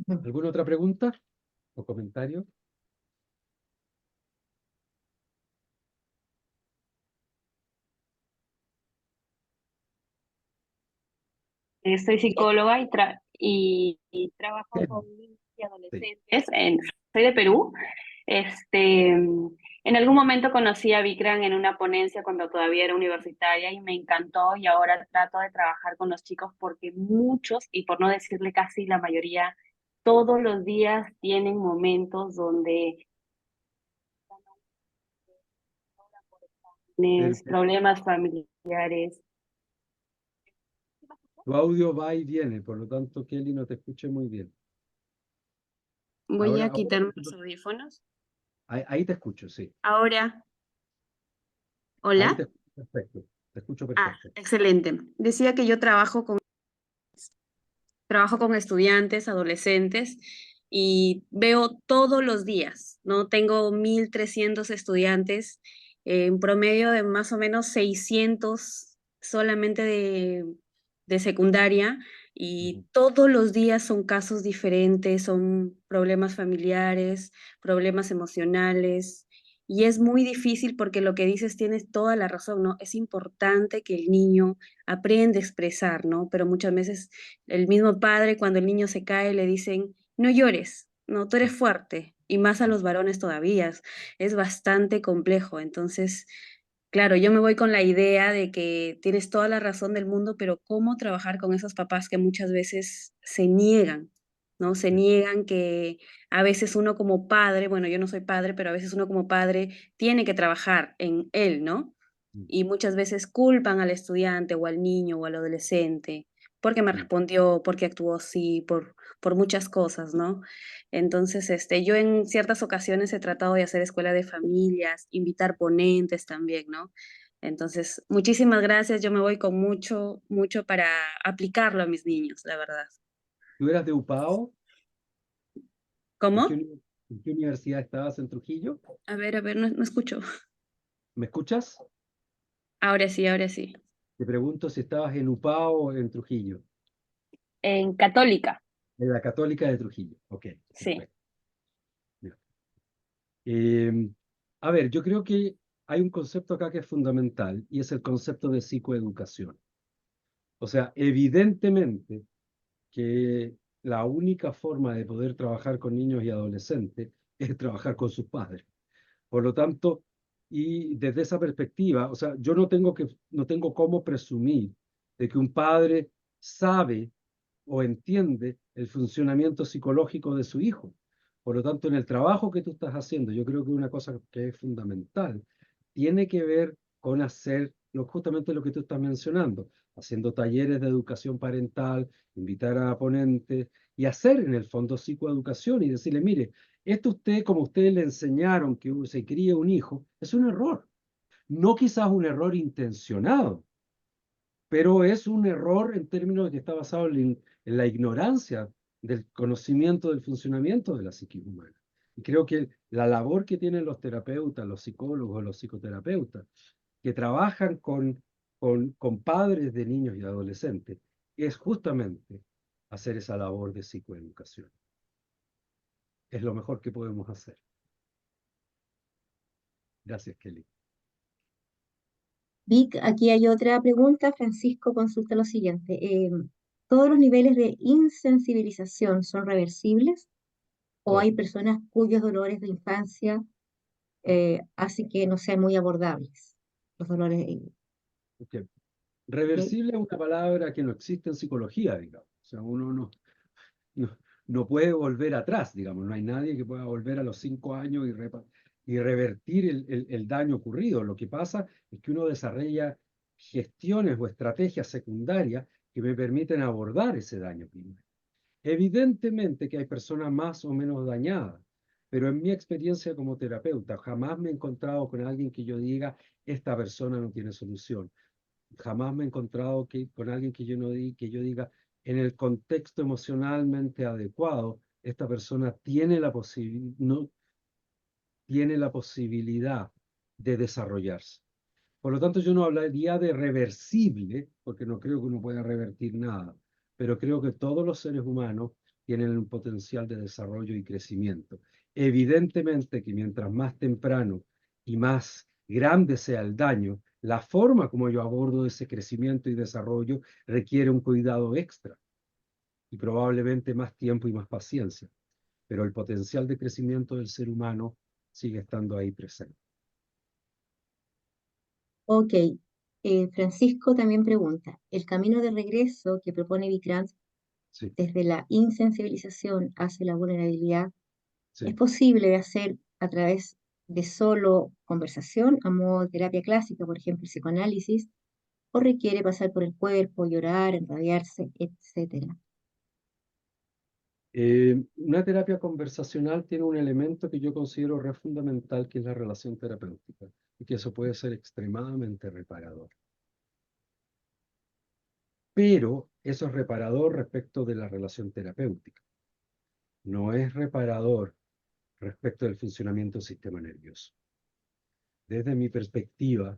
Speaker 2: ¿Alguna otra pregunta o comentario?
Speaker 5: Soy psicóloga y trabajo
Speaker 2: Sí.
Speaker 5: con niños y adolescentes. Soy de Perú. En algún momento conocí a Vikram en una ponencia cuando todavía era universitaria y me encantó y ahora trato de trabajar con los chicos porque muchos, y por no decirle casi la mayoría, todos los días tienen momentos donde
Speaker 2: El-
Speaker 5: tienes problemas familiares.
Speaker 2: Tu audio va y viene, por lo tanto, Kelly, no te escuché muy bien.
Speaker 5: Voy
Speaker 2: Ahora,
Speaker 5: a quitarme los audífonos.
Speaker 2: ahí te escucho, sí.
Speaker 5: Ahora,
Speaker 2: Ahí te
Speaker 5: hola.
Speaker 2: escucho perfecto. Te escucho
Speaker 5: Ah,
Speaker 2: perfecto.
Speaker 5: excelente. Decía que yo trabajo con estudiantes, adolescentes y veo todos los días, ¿no? Tengo 1.300 estudiantes, en promedio de más o menos 600 solamente de secundaria y
Speaker 2: Ujú.
Speaker 5: todos los días son casos diferentes, son problemas familiares, problemas emocionales. Y es muy difícil porque lo que dices tienes toda la razón, ¿no? Es importante que el niño aprenda a expresar, ¿no? Pero muchas veces el mismo padre, cuando el niño se cae, le dicen, no llores, no, tú eres fuerte, y más a los varones todavía, es bastante complejo. Entonces, claro, yo me voy con la idea de que tienes toda la razón del mundo, pero ¿cómo trabajar con esos papás que muchas veces se niegan? ¿No? Se niegan que a veces uno como padre, bueno, yo no soy padre, pero a veces uno como padre tiene que trabajar en él, ¿no? Y muchas veces culpan al estudiante o al niño o al adolescente porque me
Speaker 2: Mm.
Speaker 5: respondió, porque actuó así, por muchas cosas, ¿no? Entonces, yo en ciertas ocasiones he tratado de hacer escuela de familias, invitar ponentes también, ¿no? Entonces, muchísimas gracias. Yo me voy con mucho, mucho para aplicarlo a mis niños, la verdad.
Speaker 2: ¿Tú eras de UPAO? ¿En qué,
Speaker 5: ¿Cómo?
Speaker 2: en qué universidad estabas en Trujillo?
Speaker 5: A ver, no, no escucho.
Speaker 2: ¿Me escuchas?
Speaker 5: Ahora sí, ahora sí.
Speaker 2: Te pregunto si estabas en UPAO o en Trujillo.
Speaker 5: En Católica,
Speaker 2: En la Católica de Trujillo. Ok,
Speaker 5: sí.
Speaker 2: perfecto. Ya. Eh, a ver, yo creo que hay un concepto acá que es fundamental y es el concepto de psicoeducación. O sea, evidentemente que la única forma de poder trabajar con niños y adolescentes es trabajar con sus padres. Por lo tanto, y desde esa perspectiva, o sea, yo no tengo cómo presumir de que un padre sabe o entiende el funcionamiento psicológico de su hijo. Por lo tanto, en el trabajo que tú estás haciendo, yo creo que una cosa que es fundamental tiene que ver con hacer justamente lo que tú estás mencionando, haciendo talleres de educación parental, invitar a ponentes y hacer en el fondo psicoeducación y decirle, mire, esto usted, como ustedes le enseñaron que se críe un hijo, es un error. No quizás un error intencionado, pero es un error en términos de que está basado en la ignorancia del conocimiento del funcionamiento de la psique humana. Y creo que la labor que tienen los terapeutas, los psicólogos, los psicoterapeutas, que trabajan con padres de niños y adolescentes, es justamente hacer esa labor de psicoeducación. Es lo mejor que podemos hacer. Gracias, Kelly.
Speaker 1: Vic, aquí hay otra pregunta. Francisco consulta lo siguiente. ¿Todos los niveles de insensibilización son reversibles o hay
Speaker 2: Todos.
Speaker 1: personas cuyos dolores de infancia hacen que no sean muy abordables? Los dolores,
Speaker 2: Porque
Speaker 1: ¿ok?
Speaker 2: reversible es una palabra que no existe en psicología, digamos. O sea, uno no, no puede volver atrás, digamos. No hay nadie que pueda volver a los 5 años y revertir el daño ocurrido. Lo que pasa es que uno desarrolla gestiones o estrategias secundarias que me permiten abordar ese daño primero. Evidentemente que hay personas más o menos dañadas, pero en mi experiencia como terapeuta jamás me he encontrado con alguien que yo diga, esta persona no tiene solución. Jamás me he encontrado con alguien que que yo diga, en el contexto emocionalmente adecuado, esta persona no, tiene la posibilidad de desarrollarse. Por lo tanto, yo no hablaría de reversible, porque no creo que uno pueda revertir nada, pero creo que todos los seres humanos tienen un potencial de desarrollo y crecimiento. Evidentemente que mientras más temprano y más grande sea el daño, la forma como yo abordo ese crecimiento y desarrollo requiere un cuidado extra y probablemente más tiempo y más paciencia. Pero el potencial de crecimiento del ser humano sigue estando ahí presente.
Speaker 1: Ok, Francisco también pregunta, ¿el camino de regreso que propone Vikrant
Speaker 2: Sí,
Speaker 1: desde la insensibilización hacia la vulnerabilidad es
Speaker 2: sí.
Speaker 1: posible de hacer a través de solo conversación, a modo de terapia clásica, por ejemplo, el psicoanálisis, o requiere pasar por el cuerpo, llorar, enrabiarse, etcétera?
Speaker 2: Una terapia conversacional tiene un elemento que yo considero re fundamental, que es la relación terapéutica, y que eso puede ser extremadamente reparador. Pero eso es reparador respecto de la relación terapéutica. No es reparador respecto del funcionamiento del sistema nervioso. Desde mi perspectiva,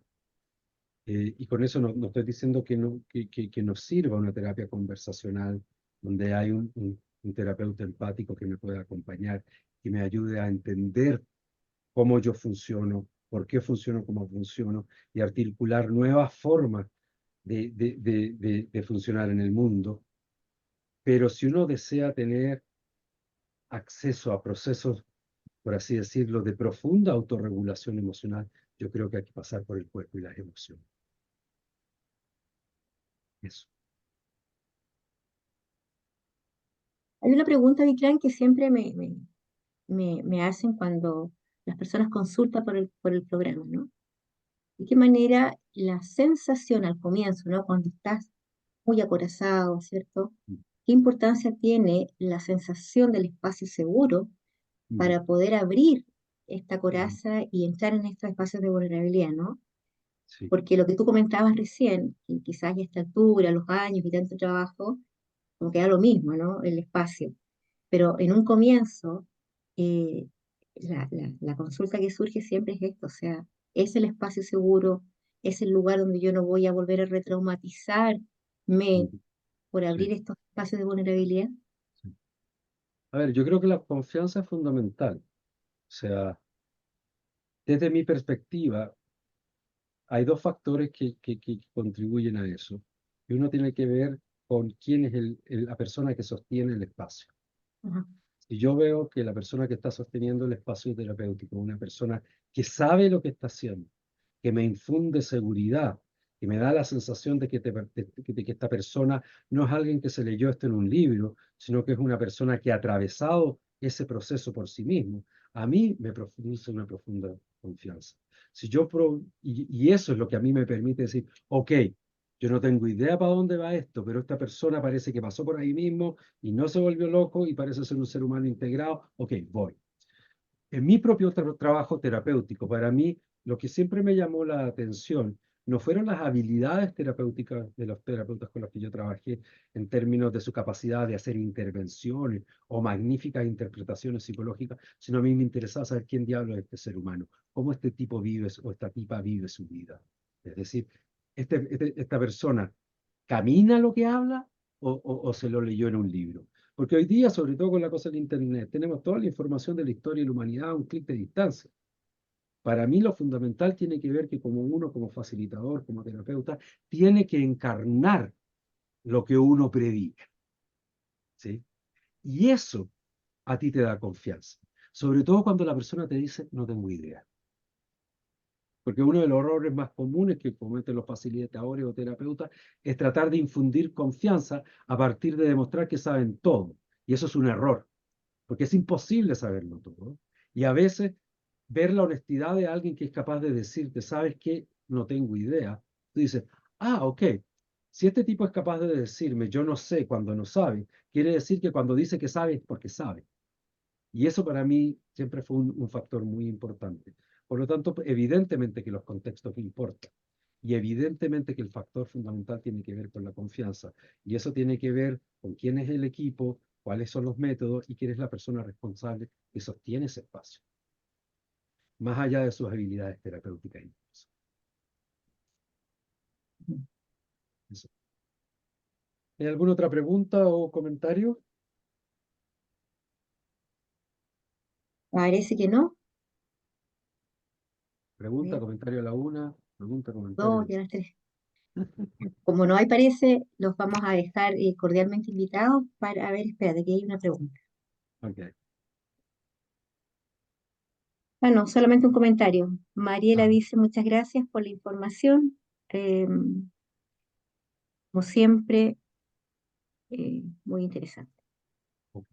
Speaker 2: y con eso no estoy diciendo que que nos sirva una terapia conversacional donde hay un terapeuta empático que me pueda acompañar y me ayude a entender cómo yo funciono, por qué funciono como funciono y articular nuevas formas de funcionar en el mundo. Pero si uno desea tener acceso a procesos, por así decirlo, de profunda autorregulación emocional, yo creo que hay que pasar por el cuerpo y las emociones. Eso.
Speaker 1: Hay una pregunta, Vicran, que siempre me hacen cuando las personas consultan por el programa, ¿no? ¿De qué manera la sensación al comienzo, ¿no? Cuando estás muy acorazado, ¿cierto? ¿Qué importancia tiene la sensación del espacio seguro
Speaker 2: Mm,
Speaker 1: para poder abrir esta
Speaker 2: mm,
Speaker 1: coraza y entrar en estos espacios de vulnerabilidad, ¿no?
Speaker 2: sí.
Speaker 1: Porque lo que tú comentabas recién, que quizás a esta altura, los años y tanto trabajo, como que da lo mismo, ¿no? El espacio. Pero en un comienzo, eh, la consulta que surge siempre es esto, o sea, es el espacio seguro, es el lugar donde yo no voy a volver a retraumatizarme
Speaker 2: Mm,
Speaker 1: por abrir
Speaker 2: sí,
Speaker 1: estos espacios de vulnerabilidad.
Speaker 2: sí. A ver, yo creo que la confianza es fundamental. O sea, desde mi perspectiva, hay dos factores que contribuyen a eso. Y uno tiene que ver con quién es la persona que sostiene el espacio.
Speaker 1: Ajá.
Speaker 2: Si yo veo que la persona que está sosteniendo el espacio terapéutico es una persona que sabe lo que está haciendo, que me infunde seguridad, que me da la sensación de que esta persona no es alguien que se leyó esto en un libro, sino que es una persona que ha atravesado ese proceso por sí mismo, a mí me produce una profunda confianza. Si yo y eso es lo que a mí me permite decir, ok, yo no tengo idea para dónde va esto, pero esta persona parece que pasó por ahí mismo y no se volvió loco y parece ser un ser humano integrado, ok, voy. En mi propio trabajo terapéutico, para mí, lo que siempre me llamó la atención no fueron las habilidades terapéuticas de los terapeutas con los que yo trabajé en términos de su capacidad de hacer intervenciones o magníficas interpretaciones psicológicas, sino a mí me interesaba saber quién diablo es este ser humano, cómo este tipo vive o esta tipa vive su vida. Es decir, esta persona camina lo que habla o se lo leyó en un libro. Porque hoy día, sobre todo con la cosa del Internet, tenemos toda la información de la historia y la humanidad a un clic de distancia. Para mí lo fundamental tiene que ver que como uno, como facilitador, como terapeuta, tiene que encarnar lo que uno predica, ¿sí? Y eso a ti te da confianza. Sobre todo cuando la persona te dice, no tengo idea. Porque uno de los errores más comunes que cometen los facilitadores o terapeutas es tratar de infundir confianza a partir de demostrar que saben todo. Y eso es un error, porque es imposible saberlo todo. Y a veces ver la honestidad de alguien que es capaz de decirte, ¿sabes qué? No tengo idea. Tú dices, ah, ok. Si este tipo es capaz de decirme, yo no sé cuando no sabe, quiere decir que cuando dice que sabe es porque sabe. Y eso para mí siempre fue un factor muy importante. Por lo tanto, evidentemente que los contextos importan. Y evidentemente que el factor fundamental tiene que ver con la confianza. Y eso tiene que ver con quién es el equipo, cuáles son los métodos y quién es la persona responsable que sostiene ese espacio. Más allá de sus habilidades terapéuticas. Incluso. Eso. ¿Hay alguna otra pregunta o comentario?
Speaker 1: Parece que no.
Speaker 2: Pregunta,
Speaker 1: Bien,
Speaker 2: comentario a la una, pregunta,
Speaker 1: dos,
Speaker 2: comentario.
Speaker 1: ya las tres. Como no hay parece, los vamos a dejar cordialmente invitados para, a ver, espérate, que hay una pregunta.
Speaker 2: Ok.
Speaker 1: Bueno, solamente un comentario. Mariela
Speaker 2: Ah,
Speaker 1: dice muchas gracias por la información. Como siempre, muy interesante.
Speaker 2: ok.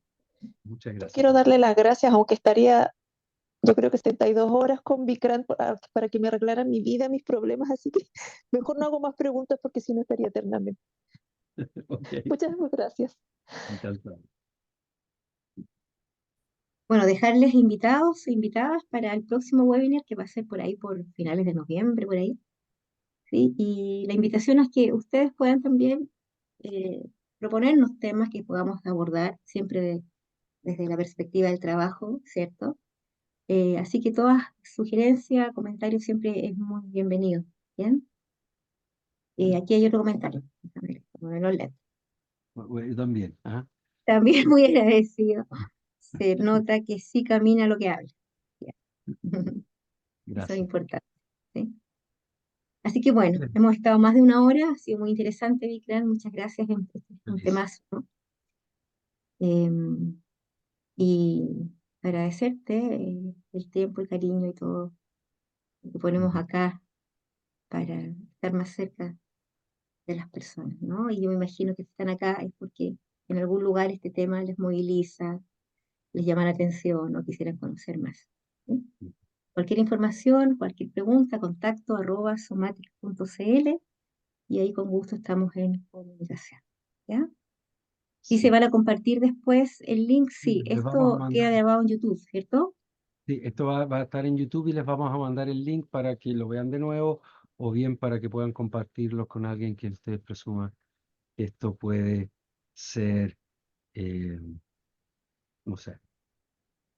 Speaker 2: Muchas
Speaker 3: Yo
Speaker 2: gracias.
Speaker 3: quiero darle las gracias, aunque estaría, yo creo que 72 horas con Vicran para que me arreglaran mi vida, mis problemas, así que mejor no hago más preguntas porque si no estaría eternamente.
Speaker 2: Ok,
Speaker 3: Muchas gracias.
Speaker 2: encantado.
Speaker 1: Bueno, dejarles invitados e invitadas para el próximo webinar que va a ser por ahí por finales de noviembre, por ahí. ¿Sí? Y la invitación es que ustedes puedan también eh, proponernos temas que podamos abordar siempre desde la perspectiva del trabajo, ¿cierto? Así que toda sugerencia, comentario siempre es muy bienvenido. ¿Bien? Aquí hay otro comentario. Déjame ver, como no lo leo.
Speaker 2: Bueno, yo también. Ajá.
Speaker 1: También muy agradecido. Se nota que sí camina lo que habla. Ya. Eso es
Speaker 2: Gracias.
Speaker 1: importante. ¿Sí? Así que bueno,
Speaker 2: Bien,
Speaker 1: hemos estado más de una hora, ha sido muy interesante, Vicran, muchas gracias, es un
Speaker 2: feliz.
Speaker 1: temazo, ¿no? Em, y agradecerte el tiempo, el cariño y todo lo que ponemos
Speaker 2: Ujú.
Speaker 1: acá para estar más cerca de las personas, ¿no? Y yo me imagino que si están acá es porque en algún lugar este tema les moviliza, les llama la atención o quisieran conocer más. ¿Sí? Cualquier información, cualquier pregunta, contacto @somatic.cl y ahí con gusto estamos en comunicación. ¿Ya? Y se
Speaker 2: Sí.
Speaker 1: van a compartir después el link, sí,
Speaker 2: Les vamos a
Speaker 1: esto
Speaker 2: mandar.
Speaker 1: queda grabado en YouTube, ¿cierto?
Speaker 2: Sí, esto va a estar en YouTube y les vamos a mandar el link para que lo vean de nuevo o bien para que puedan compartirlo con alguien que ustedes presuman que esto puede ser, eh, no sé,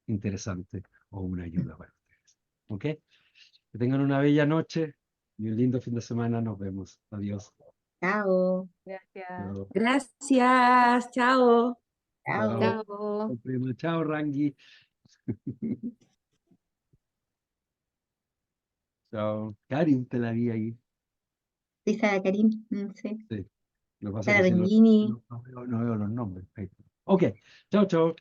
Speaker 2: interesante o una ayuda para ustedes. ¿Ok? Que tengan una bella noche y un lindo fin de semana. Nos vemos. Adiós.
Speaker 1: Chao,
Speaker 3: Gracias.
Speaker 2: Chao.
Speaker 5: Gracias, chao.
Speaker 2: Chao.
Speaker 1: chao.
Speaker 3: Chao.
Speaker 2: Prima. Chao, Rangi. Chao. Karin, te la vi ahí.
Speaker 1: Lisa, Karim, sí.
Speaker 2: Sí. Lo que pasa es
Speaker 1: Sara
Speaker 2: que si
Speaker 1: Rengini.
Speaker 2: no veo los nombres. Ahí. Ok. Chao, chao.